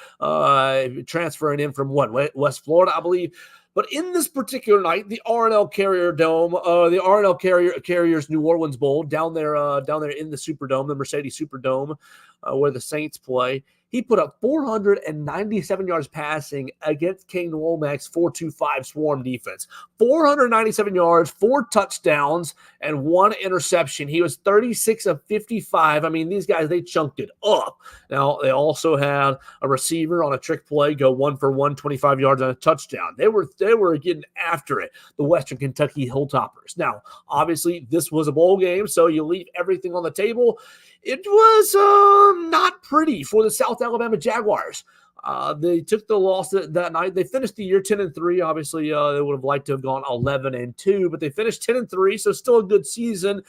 transferring in from West Florida, I believe. But in this particular night, the R&L Carrier Dome, the R&L Carriers New Orleans Bowl, down there in the Superdome, the Mercedes Superdome, where the Saints play, he put up 497 yards passing against Kane Wommack's 4-2-5 swarm defense. 497 yards, 4 touchdowns, and 1 interception. He was 36 of 55. I mean, these guys, they chunked it up. Now, they also had a receiver on a trick play go 1 for 1, 25 yards on a touchdown. They were getting after it, the Western Kentucky Hilltoppers. Now, obviously, this was a bowl game, so you leave everything on the table. It was not pretty for the South Alabama Jaguars. They took the loss that night. They finished the year 10-3. Obviously, they would have liked to have gone 11-2, but they finished 10-3, so still a good season.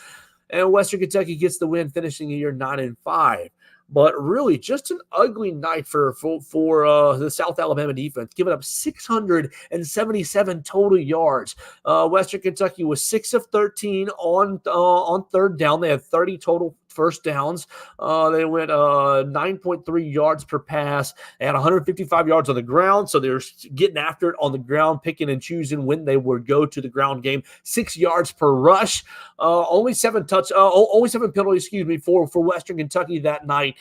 And Western Kentucky gets the win, finishing the year 9-5. But really, just an ugly night for the South Alabama defense, giving up 677 total yards. Western Kentucky was 6 of 13 on third down. They had 30 total first downs. They went 9.3 yards per pass. They had 155 yards on the ground, so they're getting after it on the ground, picking and choosing when they would go to the ground game. 6 yards per rush. Only seven penalties, for Western Kentucky that night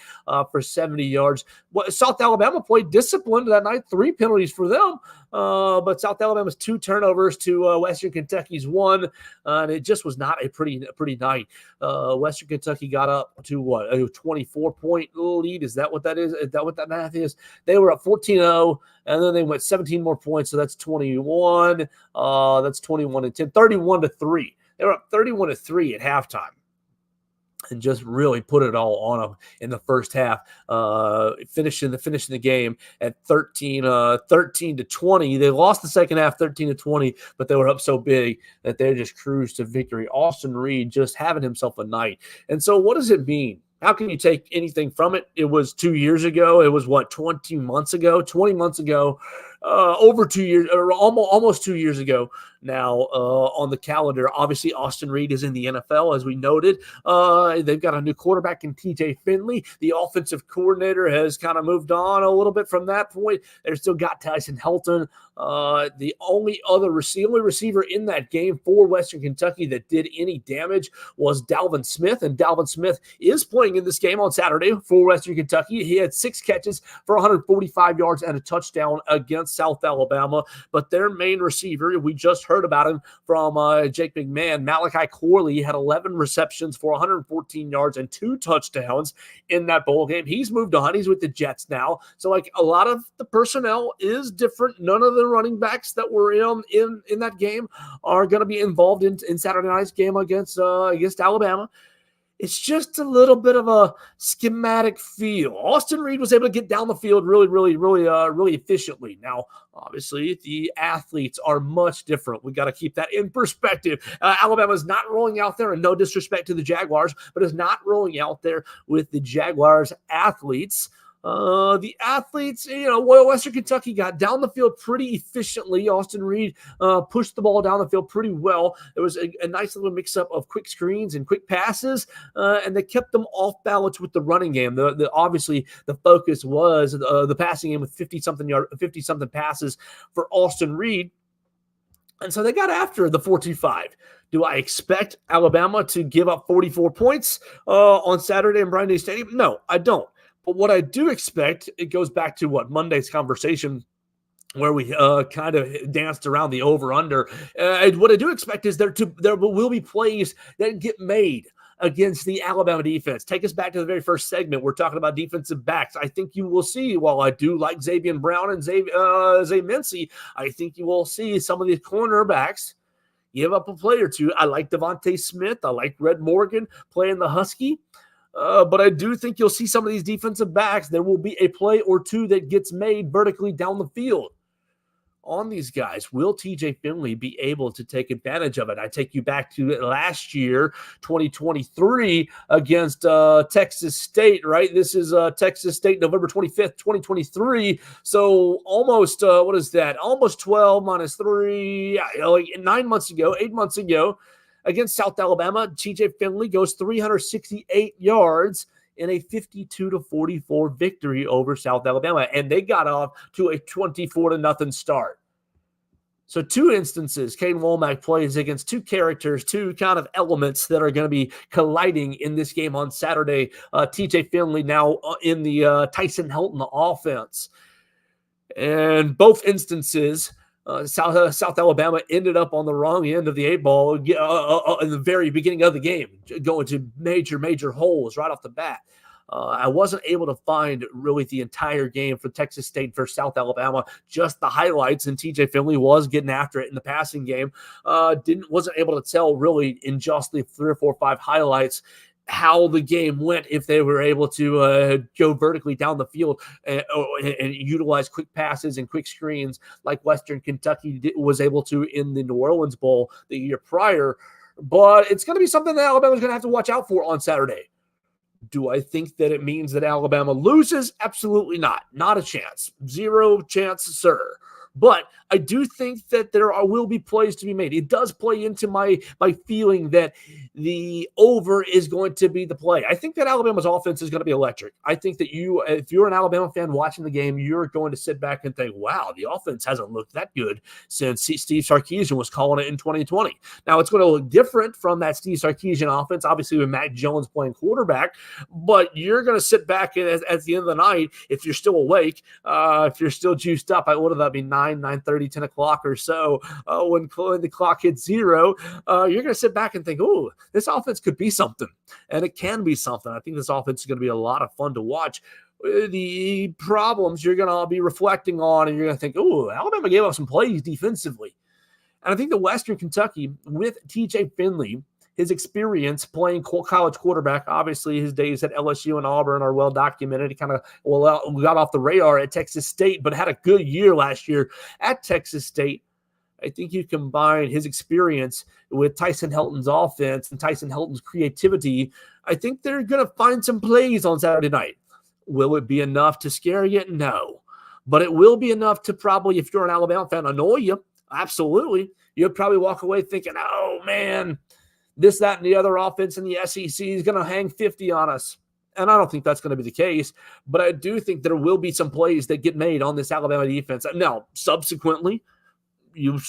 for 70 yards. South Alabama played disciplined that night. 3 penalties for them. But South Alabama's 2 turnovers to Western Kentucky's 1, and it just was not a pretty night. Western Kentucky got up to what, a 24-point lead? Is that what that is? Is that what that math is? They were up 14-0, and then they went 17 more points, so that's 21. That's 21 and 10, 31-3. They were up 31-3 at halftime, and just really put it all on them in the first half, finishing the game at 13-20. They lost the second half 13-20, but they were up so big that they just cruised to victory. Austin Reed just having himself a night. And so what does it mean? How can you take anything from it? It was 2 years ago. It was 20 months ago, over 2 years, or almost 2 years ago now on the calendar. Obviously, Austin Reed is in the NFL, as we noted. They've got a new quarterback in TJ Finley. The offensive coordinator has kind of moved on a little bit from that point. They've still got Tyson Helton. The only receiver in that game for Western Kentucky that did any damage was Dalvin Smith, and Dalvin Smith is playing in this game on Saturday for Western Kentucky. He had 6 catches for 145 yards and a touchdown against South Alabama, but their main receiver, we just heard about him from Jake McMahon, Malachi Corley, had 11 receptions for 114 yards and 2 touchdowns in that bowl game. He's moved on. He's with the Jets now. So like a lot of the personnel is different. None of the running backs that were in that game are going to be involved in Saturday night's game against Alabama. It's just a little bit of a schematic feel. Austin Reed was able to get down the field really efficiently. Now, obviously, the athletes are much different. We got to keep that in perspective. Alabama's not rolling out there, and no disrespect to the Jaguars, but is not rolling out there with the Jaguars athletes. The athletes, Western Kentucky got down the field pretty efficiently. Austin Reed pushed the ball down the field pretty well. There was a nice little mix-up of quick screens and quick passes, and they kept them off balance with the running game. Obviously, the focus was the passing game with 50-something passes for Austin Reed. And so they got after the 4-2-5. Do I expect Alabama to give up 44 points on Saturday in Bryant Day Stadium? No, I don't. But what I do expect, it goes back to Monday's conversation where we kind of danced around the over-under. What I do expect is there will be plays that get made against the Alabama defense. Take us back to the very first segment. We're talking about defensive backs. I think you will see, while I do like Xavier Brown and Zay Mincy, I think you will see some of these cornerbacks give up a play or two. I like Devontae Smith. I like Red Morgan playing the Husky. But I do think you'll see some of these defensive backs. There will be a play or two that gets made vertically down the field on these guys. Will TJ Finley be able to take advantage of it? I take you back to last year, 2023, against Texas State, right? This is Texas State, November 25th, 2023. So almost, what is that? Almost 12 minus 3, 8 months ago. Against South Alabama, TJ Finley goes 368 yards in a 52-44 victory over South Alabama, and they got off to a 24-0 start. So 2 instances, Kane Wommack plays against 2 characters, 2 kind of elements that are going to be colliding in this game on Saturday. TJ Finley now in the Tyson Helton offense. And both instances, South Alabama ended up on the wrong end of the 8 ball in the very beginning of the game, going to major holes right off the bat. I wasn't able to find really the entire game for Texas State versus South Alabama, just the highlights, and TJ Finley was getting after it in the passing game. Wasn't able to tell really in just the 3 or 4 or 5 highlights how the game went if they were able to go vertically down the field and utilize quick passes and quick screens like Western Kentucky was able to in the New Orleans Bowl the year prior. But it's going to be something that Alabama's going to have to watch out for on Saturday. Do I think that it means that Alabama loses? Absolutely not. Not a chance. Zero chance, sir. But I do think that will be plays to be made. It does play into my feeling that the over is going to be the play. I think that Alabama's offense is going to be electric. I think that if you're an Alabama fan watching the game, you're going to sit back and think, wow, the offense hasn't looked that good since Steve Sarkisian was calling it in 2020. Now, it's going to look different from that Steve Sarkisian offense, obviously with Mac Jones playing quarterback, but you're going to sit back and at the end of the night, if you're still awake, if you're still juiced up, what would that be, 9:30, 10 o'clock or so, when the clock hits zero, you're going to sit back and think, ooh, this offense could be something, and it can be something. I think this offense is going to be a lot of fun to watch. The problems you're going to be reflecting on, and you're going to think, oh, Alabama gave up some plays defensively. And I think the Western Kentucky, with TJ Finley, his experience playing college quarterback, obviously his days at LSU and Auburn are well documented. He kind of got off the radar at Texas State, but had a good year last year at Texas State. I think you combine his experience with Tyson Helton's offense and Tyson Helton's creativity. I think they're going to find some plays on Saturday night. Will it be enough to scare you? No. But it will be enough to probably, if you're an Alabama fan, annoy you. Absolutely. You'll probably walk away thinking, oh, man, this, that, and the other offense in the SEC is going to hang 50 on us. And I don't think that's going to be the case, but I do think there will be some plays that get made on this Alabama defense. Now, subsequently, you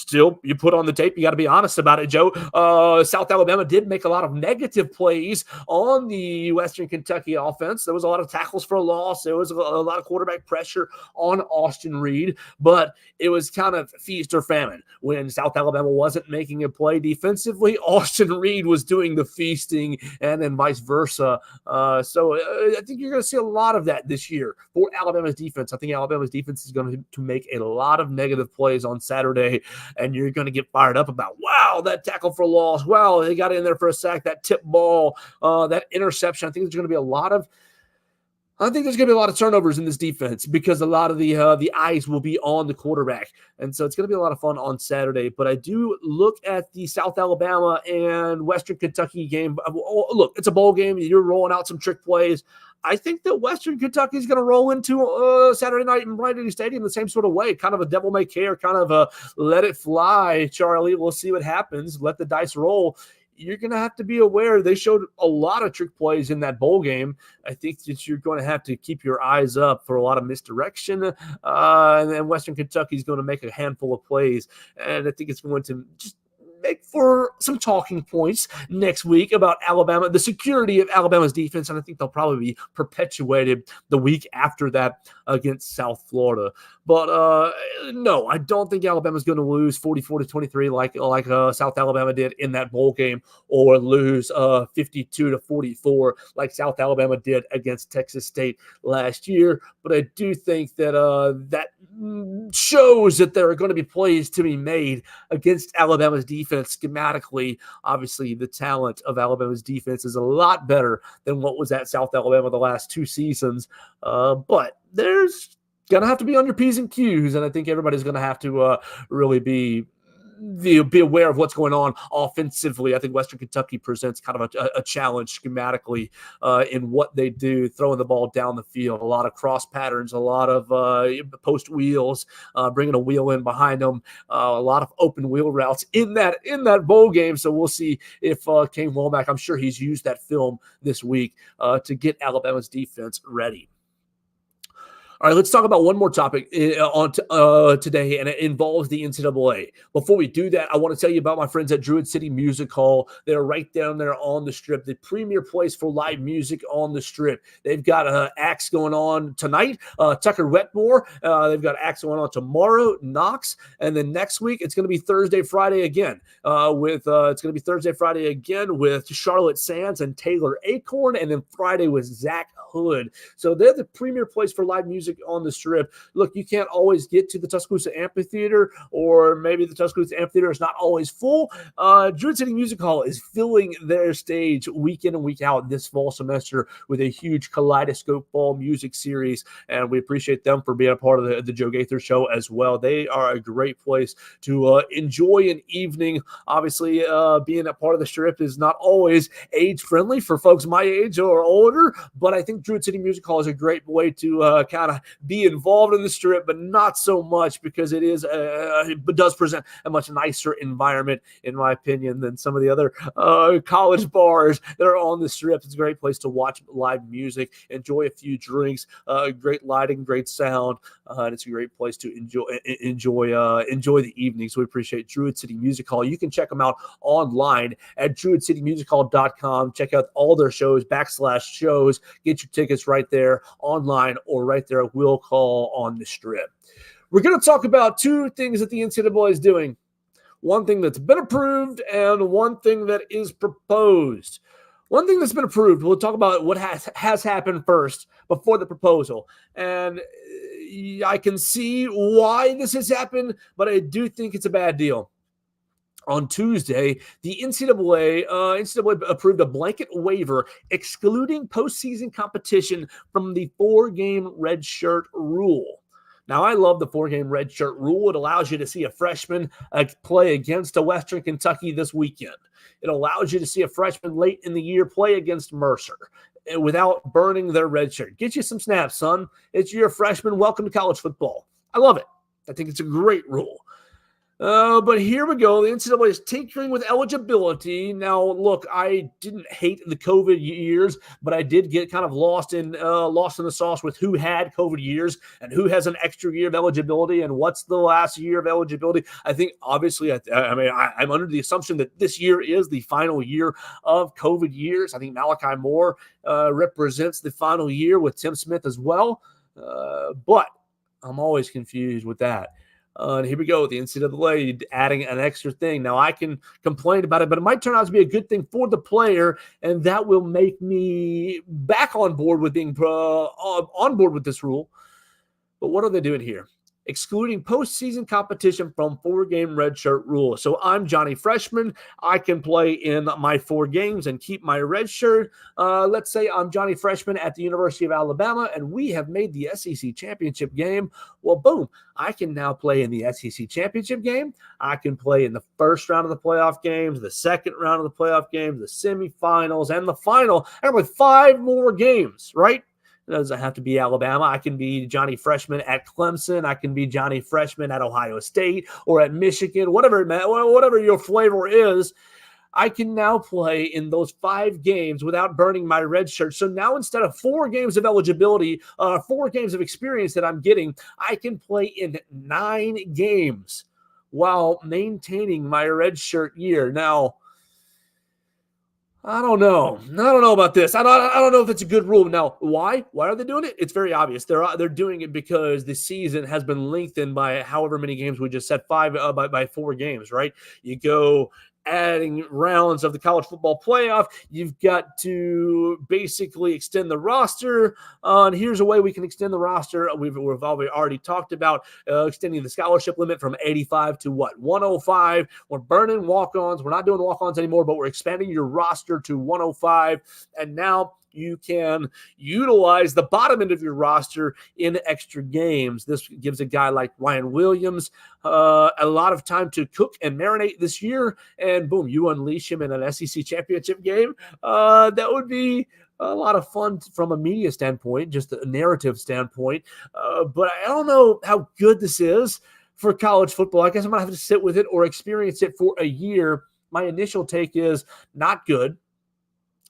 put on the tape. You got to be honest about it, Joe. South Alabama did make a lot of negative plays on the Western Kentucky offense. There was a lot of tackles for a loss. There was a lot of quarterback pressure on Austin Reed, but it was kind of feast or famine. When South Alabama wasn't making a play defensively, Austin Reed was doing the feasting, and then vice versa. So I think you're going to see a lot of that this year for Alabama's defense. I think Alabama's defense is going to make a lot of negative plays on Saturday. And you're going to get fired up about, wow, that tackle for loss. Wow, they got in there for a sack, that tip ball, that interception. I think there's going to be a lot of turnovers in this defense because a lot of the eyes will be on the quarterback. And so it's going to be a lot of fun on Saturday. But I do look at the South Alabama and Western Kentucky game. Look, it's a bowl game. You're rolling out some trick plays. I think that Western Kentucky is going to roll into Saturday night in Bryant Denny Stadium the same sort of way, kind of a devil may care, kind of a let it fly, Charlie. We'll see what happens. Let the dice roll. You're going to have to be aware. They showed a lot of trick plays in that bowl game. I think that you're going to have to keep your eyes up for a lot of misdirection. And then Western Kentucky is going to make a handful of plays. And I think it's going to just make for some talking points next week about Alabama, the security of Alabama's defense, and I think they'll probably be perpetuated the week after that against South Florida. But no, I don't think Alabama's going to lose 44-23 like South Alabama did in that bowl game, or lose 52-44 like South Alabama did against Texas State last year. But I do think that that shows that there are going to be plays to be made against Alabama's defense schematically. Obviously, the talent of Alabama's defense is a lot better than what was at South Alabama the last two seasons. But there's going to have to be on your P's and Q's, and I think everybody's going to have to really be aware of what's going on offensively. I think Western Kentucky presents kind of a challenge schematically in what they do, throwing the ball down the field, a lot of cross patterns, a lot of post wheels, bringing a wheel in behind them, a lot of open wheel routes in that bowl game. So we'll see if Kane Wommack, I'm sure he's used that film this week to get Alabama's defense ready. All right, let's talk about one more topic on today, and it involves the NCAA. Before we do that, I want to tell you about my friends at Druid City Music Hall. They're right down there on the Strip, the premier place for live music on the Strip. They've got acts going on tonight, Tucker Wetmore. They've got acts going on tomorrow, Knox, and then next week it's going to be Thursday, Friday again. With Charlotte Sands and Taylor Acorn, and then Friday with Zach Hood. So they're the premier place for live music on the Strip. Look, you can't always get to the Tuscaloosa Amphitheater, or maybe the Tuscaloosa Amphitheater is not always full. Druid City Music Hall is filling their stage week in and week out this fall semester with a huge Kaleidoscope Fall music series, and we appreciate them for being a part of the Joe Gaither Show as well. They are a great place to enjoy an evening. Obviously, being a part of the Strip is not always age-friendly for folks my age or older, but I think Druid City Music Hall is a great way to kind of be involved in the Strip, but not so much because it does present a much nicer environment, in my opinion, than some of the other college bars that are on the Strip. It's a great place to watch live music, enjoy a few drinks, great lighting, great sound, and it's a great place to enjoy the evening. So we appreciate Druid City Music Hall. You can check them out online at druidcitymusichall.com. Check out all their shows, /shows. Get your tickets right there online or right there at Will Call on the Strip. We're going to talk about two things that the NCAA is doing. One thing that's been approved and one thing that is proposed. One thing that's been approved, we'll talk about what has happened first before the proposal. And I can see why this has happened, but I do think it's a bad deal. On Tuesday, the NCAA approved a blanket waiver excluding postseason competition from the 4-game redshirt rule. Now, I love the 4-game redshirt rule. It allows you to see a freshman play against a Western Kentucky this weekend. It allows you to see a freshman late in the year play against Mercer without burning their redshirt. Get you some snaps, son. It's your freshman. Welcome to college football. I love it. I think it's a great rule. But here we go. The NCAA is tinkering with eligibility. Now, look, I didn't hate the COVID years, but I did get kind of lost in the sauce with who had COVID years and who has an extra year of eligibility and what's the last year of eligibility. I think, obviously, I'm under the assumption that this year is the final year of COVID years. I think Malachi Moore represents the final year with Tim Smith as well. But I'm always confused with that. And here we go, the NCAA adding an extra thing. Now, I can complain about it, but it might turn out to be a good thing for the player, and that will make me back on board with being on board with this rule. But what are they doing here? Excluding postseason competition from 4-game redshirt rule. So I'm Johnny Freshman. I can play in my 4 games and keep my redshirt. Let's say I'm Johnny Freshman at the University of Alabama, and we have made the SEC championship game. Well, boom, I can now play in the SEC championship game. I can play in the first round of the playoff games, the second round of the playoff games, the semifinals, and the final. I can play 5 more games, right? It doesn't have to be Alabama. I can be Johnny Freshman at Clemson. I can be Johnny Freshman at Ohio State or at Michigan, whatever your flavor is. I can now play in those 5 games without burning my red shirt. So now instead of 4 games of eligibility, 4 games of experience that I'm getting, I can play in 9 games while maintaining my red shirt year. Now, I don't know. I don't know about this. I don't know if it's a good rule. Now, why? Why are they doing it? It's very obvious. They're doing it because the season has been lengthened by however many games we just said, 5 by 4 games, right? You go adding rounds of the college football playoff. You've got to basically extend the roster. And here's a way we can extend the roster. We've already talked about extending the scholarship limit from 85 to 105. We're burning walk-ons. We're not doing walk-ons anymore, but we're expanding your roster to 105. And now you can utilize the bottom end of your roster in extra games. This gives a guy like Ryan Williams a lot of time to cook and marinate this year, and boom, you unleash him in an SEC championship game. That would be a lot of fun from a media standpoint, just a narrative standpoint. But I don't know how good this is for college football. I guess I'm going to have to sit with it or experience it for a year. My initial take is not good.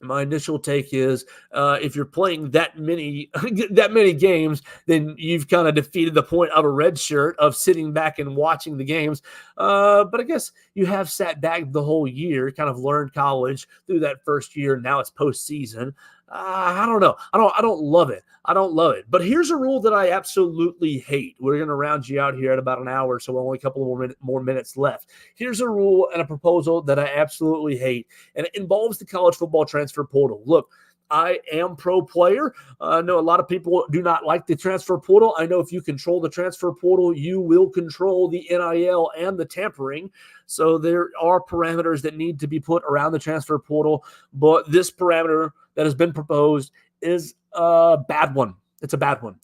My initial take is if you're playing that many games, then you've kind of defeated the point of a red shirt of sitting back and watching the games. But I guess you have sat back the whole year, kind of learned college through that first year. Now it's postseason. I don't know. I don't love it. I don't love it. But here's a rule that I absolutely hate. We're going to round you out here at about an hour, so only a couple of more minutes left. Here's a rule and a proposal that I absolutely hate, and it involves the college football transfer portal. Look, I am pro player. I know a lot of people do not like the transfer portal. I know if you control the transfer portal, you will control the NIL and the tampering. So there are parameters that need to be put around the transfer portal, but this parameter that has been proposed is a bad one. It's a bad one.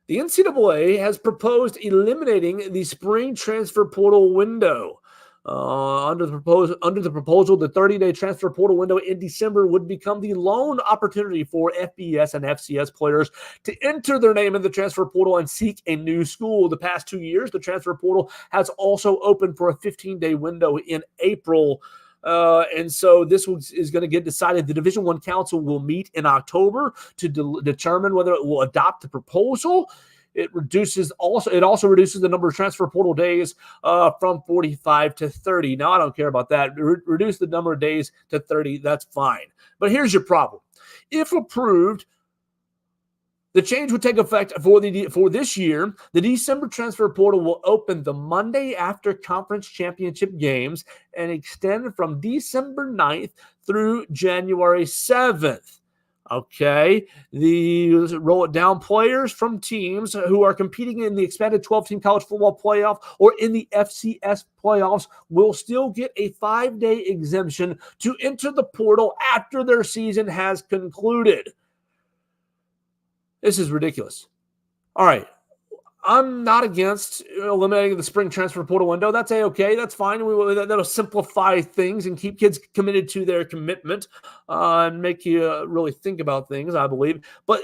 The NCAA has proposed eliminating the spring transfer portal window. Under the proposal, the 30-day transfer portal window in December would become the lone opportunity for FBS and FCS players to enter their name in the transfer portal and seek a new school. The past 2 years, the transfer portal has also opened for a 15-day window in April. And so this is going to get decided. The Division I Council will meet in October to determine whether it will adopt the proposal. It also reduces the number of transfer portal days from 45 to 30. Now, I don't care about that. Reduce the number of days to 30. That's fine. But here's your problem. If approved, the change would take effect for this year. The December transfer portal will open the Monday after conference championship games and extend from December 9th through January 7th. Okay, roll it down. Players from teams who are competing in the expanded 12-team college football playoff or in the FCS playoffs will still get a 5-day exemption to enter the portal after their season has concluded. This is ridiculous. All right. I'm not against eliminating the spring transfer portal window. That's okay. That's fine. That'll simplify things and keep kids committed to their commitment and make you really think about things, I believe. But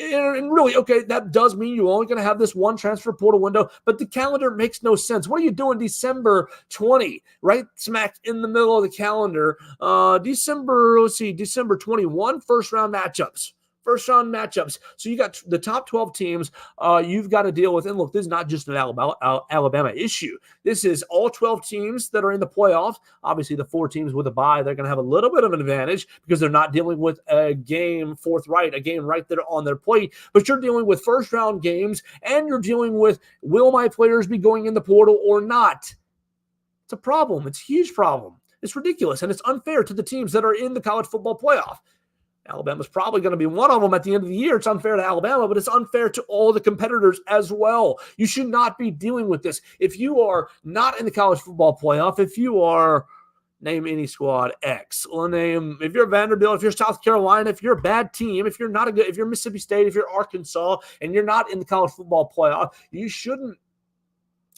really, okay, that does mean you're only going to have this one transfer portal window, but the calendar makes no sense. What are you doing December 20, right smack in the middle of the calendar? December 21, first-round matchups. So you got the top 12 teams you've got to deal with. And look, this is not just an Alabama issue. This is all 12 teams that are in the playoffs. Obviously, the 4 teams with a bye, they're going to have a little bit of an advantage because they're not dealing with a game right there on their plate. But you're dealing with first-round games, and you're dealing with, will my players be going in the portal or not? It's a problem. It's a huge problem. It's ridiculous, and it's unfair to the teams that are in the college football playoff. Alabama's probably going to be one of them at the end of the year. It's unfair to Alabama, but it's unfair to all the competitors as well. You should not be dealing with this. If you are not in the college football playoff, if you are, name any squad X, if you're Vanderbilt, if you're South Carolina, if you're a bad team, if you're Mississippi State, if you're Arkansas, and you're not in the college football playoff, you shouldn't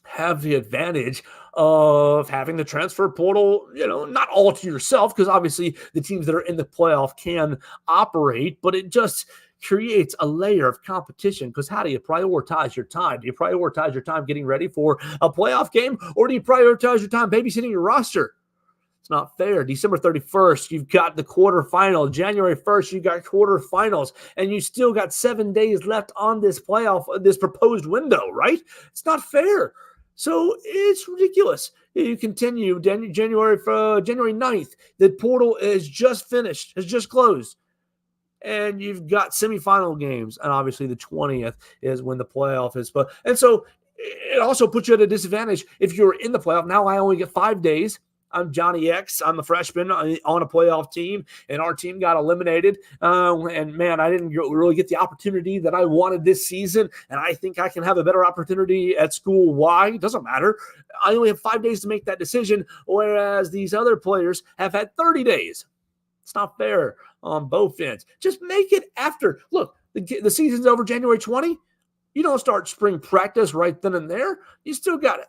have the advantage of having the transfer portal, not all to yourself, because obviously the teams that are in the playoff can operate, but it just creates a layer of competition. Because how do you prioritize your time? Do you prioritize your time getting ready for a playoff game, or do you prioritize your time babysitting your roster? It's not fair. December 31st, you've got the quarterfinal. January 1st, you've got quarterfinals, and you still got 7 days left on this proposed window, right? It's not fair. So it's ridiculous. You continue January 9th. The portal is just finished, has just closed. And you've got semifinal games. And obviously the 20th is when the playoff is. And so it also puts you at a disadvantage if you're in the playoff. Now I only get 5 days. I'm Johnny X. I'm a freshman on a playoff team, and our team got eliminated. And, man, I didn't really get the opportunity that I wanted this season, and I think I can have a better opportunity at school. Why? It doesn't matter. I only have 5 days to make that decision, whereas these other players have had 30 days. It's not fair on both ends. Just make it after. Look, the season's over January 20. You don't start spring practice right then and there. You still got,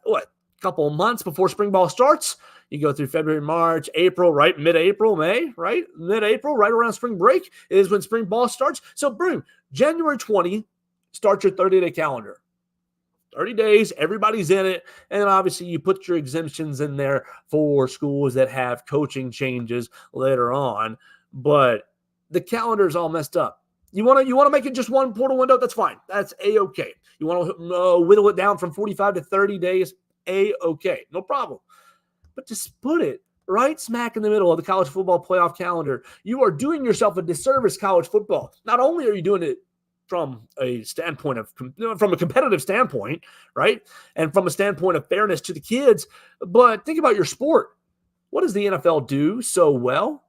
couple of months before spring ball starts. You go through February, March, April, right? Mid-April, May, right? Mid-April, right around spring break is when spring ball starts. So, boom, January 20, start your 30-day calendar. 30 days, everybody's in it. And obviously you put your exemptions in there for schools that have coaching changes later on. But the calendar's all messed up. You want to make it just one portal window? That's fine. That's A-okay. You want to whittle it down from 45 to 30 days? A-okay. No problem. But just put it right smack in the middle of the college football playoff calendar. You are doing yourself a disservice, college football. Not only are you doing it from a competitive standpoint, right? And from a standpoint of fairness to the kids, but think about your sport. What does the NFL do so well?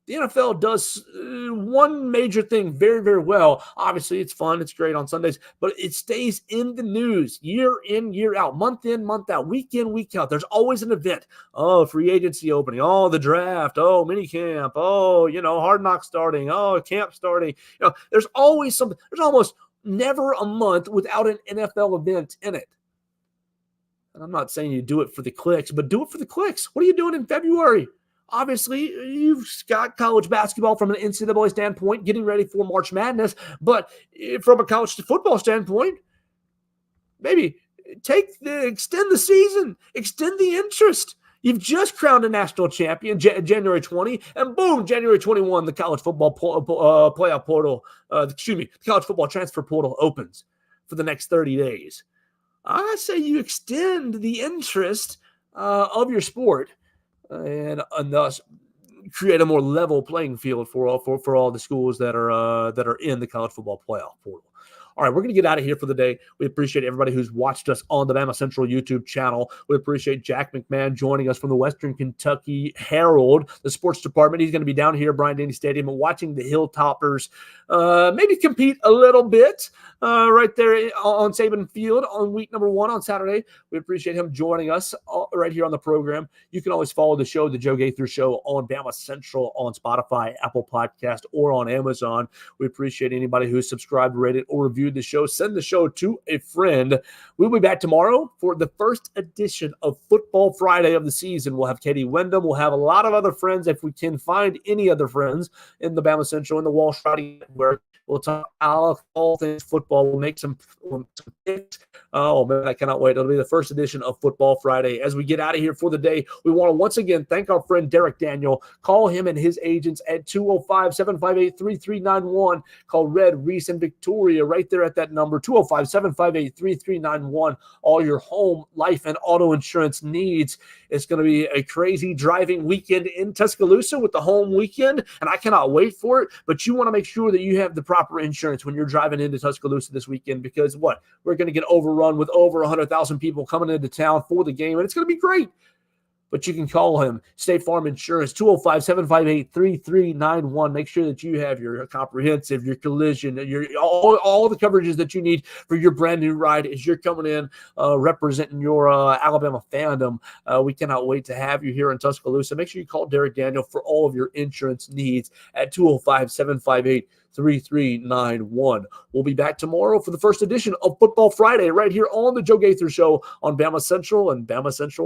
The NFL does one major thing very, very well. Obviously, it's fun. It's great on Sundays, but it stays in the news year in, year out, month in, month out, week in, week out. There's always an event. Oh, free agency opening. Oh, the draft. Oh, mini camp. Oh, hard knock starting. Oh, camp starting. There's always something. There's almost never a month without an NFL event in it. And I'm not saying you do it for the clicks, but do it for the clicks. What are you doing in February? Obviously, you've got college basketball from an NCAA standpoint, getting ready for March Madness. But from a college football standpoint, maybe extend the season, extend the interest. You've just crowned a national champion, January 20, and boom, January 21, the college football playoff portal, the college football transfer portal opens for the next 30 days. I say you extend the interest of your sport and thus create a more level playing field for all the schools that are in the college football playoff portal. All right, we're going to get out of here for the day. We appreciate everybody who's watched us on the BamaCentral YouTube channel. We appreciate Jack McMahon joining us from the Western Kentucky Herald, the sports department. He's going to be down here at Bryant-Denny Stadium and watching the Hilltoppers maybe compete a little bit right there on Saban Field on week number 1 on Saturday. We appreciate him joining us right here on the program. You can always follow the show, The Joe Gaither Show, on BamaCentral, on Spotify, Apple Podcast, or on Amazon. We appreciate anybody who's subscribed, rated, or reviewed the show. Send the show to a friend. We'll be back tomorrow for the first edition of Football Friday of the season. We'll have Katie Wyndham. We'll have a lot of other friends, if we can find any other friends in the BamaCentral and the Walsh Friday Network. We'll talk all things football. We'll make some picks. Oh, man, I cannot wait. It'll be the first edition of Football Friday. As we get out of here for the day, we want to once again thank our friend Derek Daniel. Call him and his agents at 205-758-3391. Call Red, Reese, and Victoria right there at that number, 205-758-3391. All your home, life, and auto insurance needs. It's going to be a crazy driving weekend in Tuscaloosa with the home weekend, and I cannot wait for it. But you want to make sure that you have the proper insurance when you're driving into Tuscaloosa this weekend, because we're going to get overrun with over 100,000 people coming into town for the game, and it's going to be great. But you can call him, State Farm Insurance, 205-758-3391. Make sure that you have your comprehensive, your collision, all the coverages that you need for your brand new ride as you're coming in representing your Alabama fandom. We cannot wait to have you here in Tuscaloosa. Make sure you call Derek Daniel for all of your insurance needs at 205-758-3391. We'll be back tomorrow for the first edition of Football Friday right here on the Joe Gaither Show on BamaCentral and BamaCentral.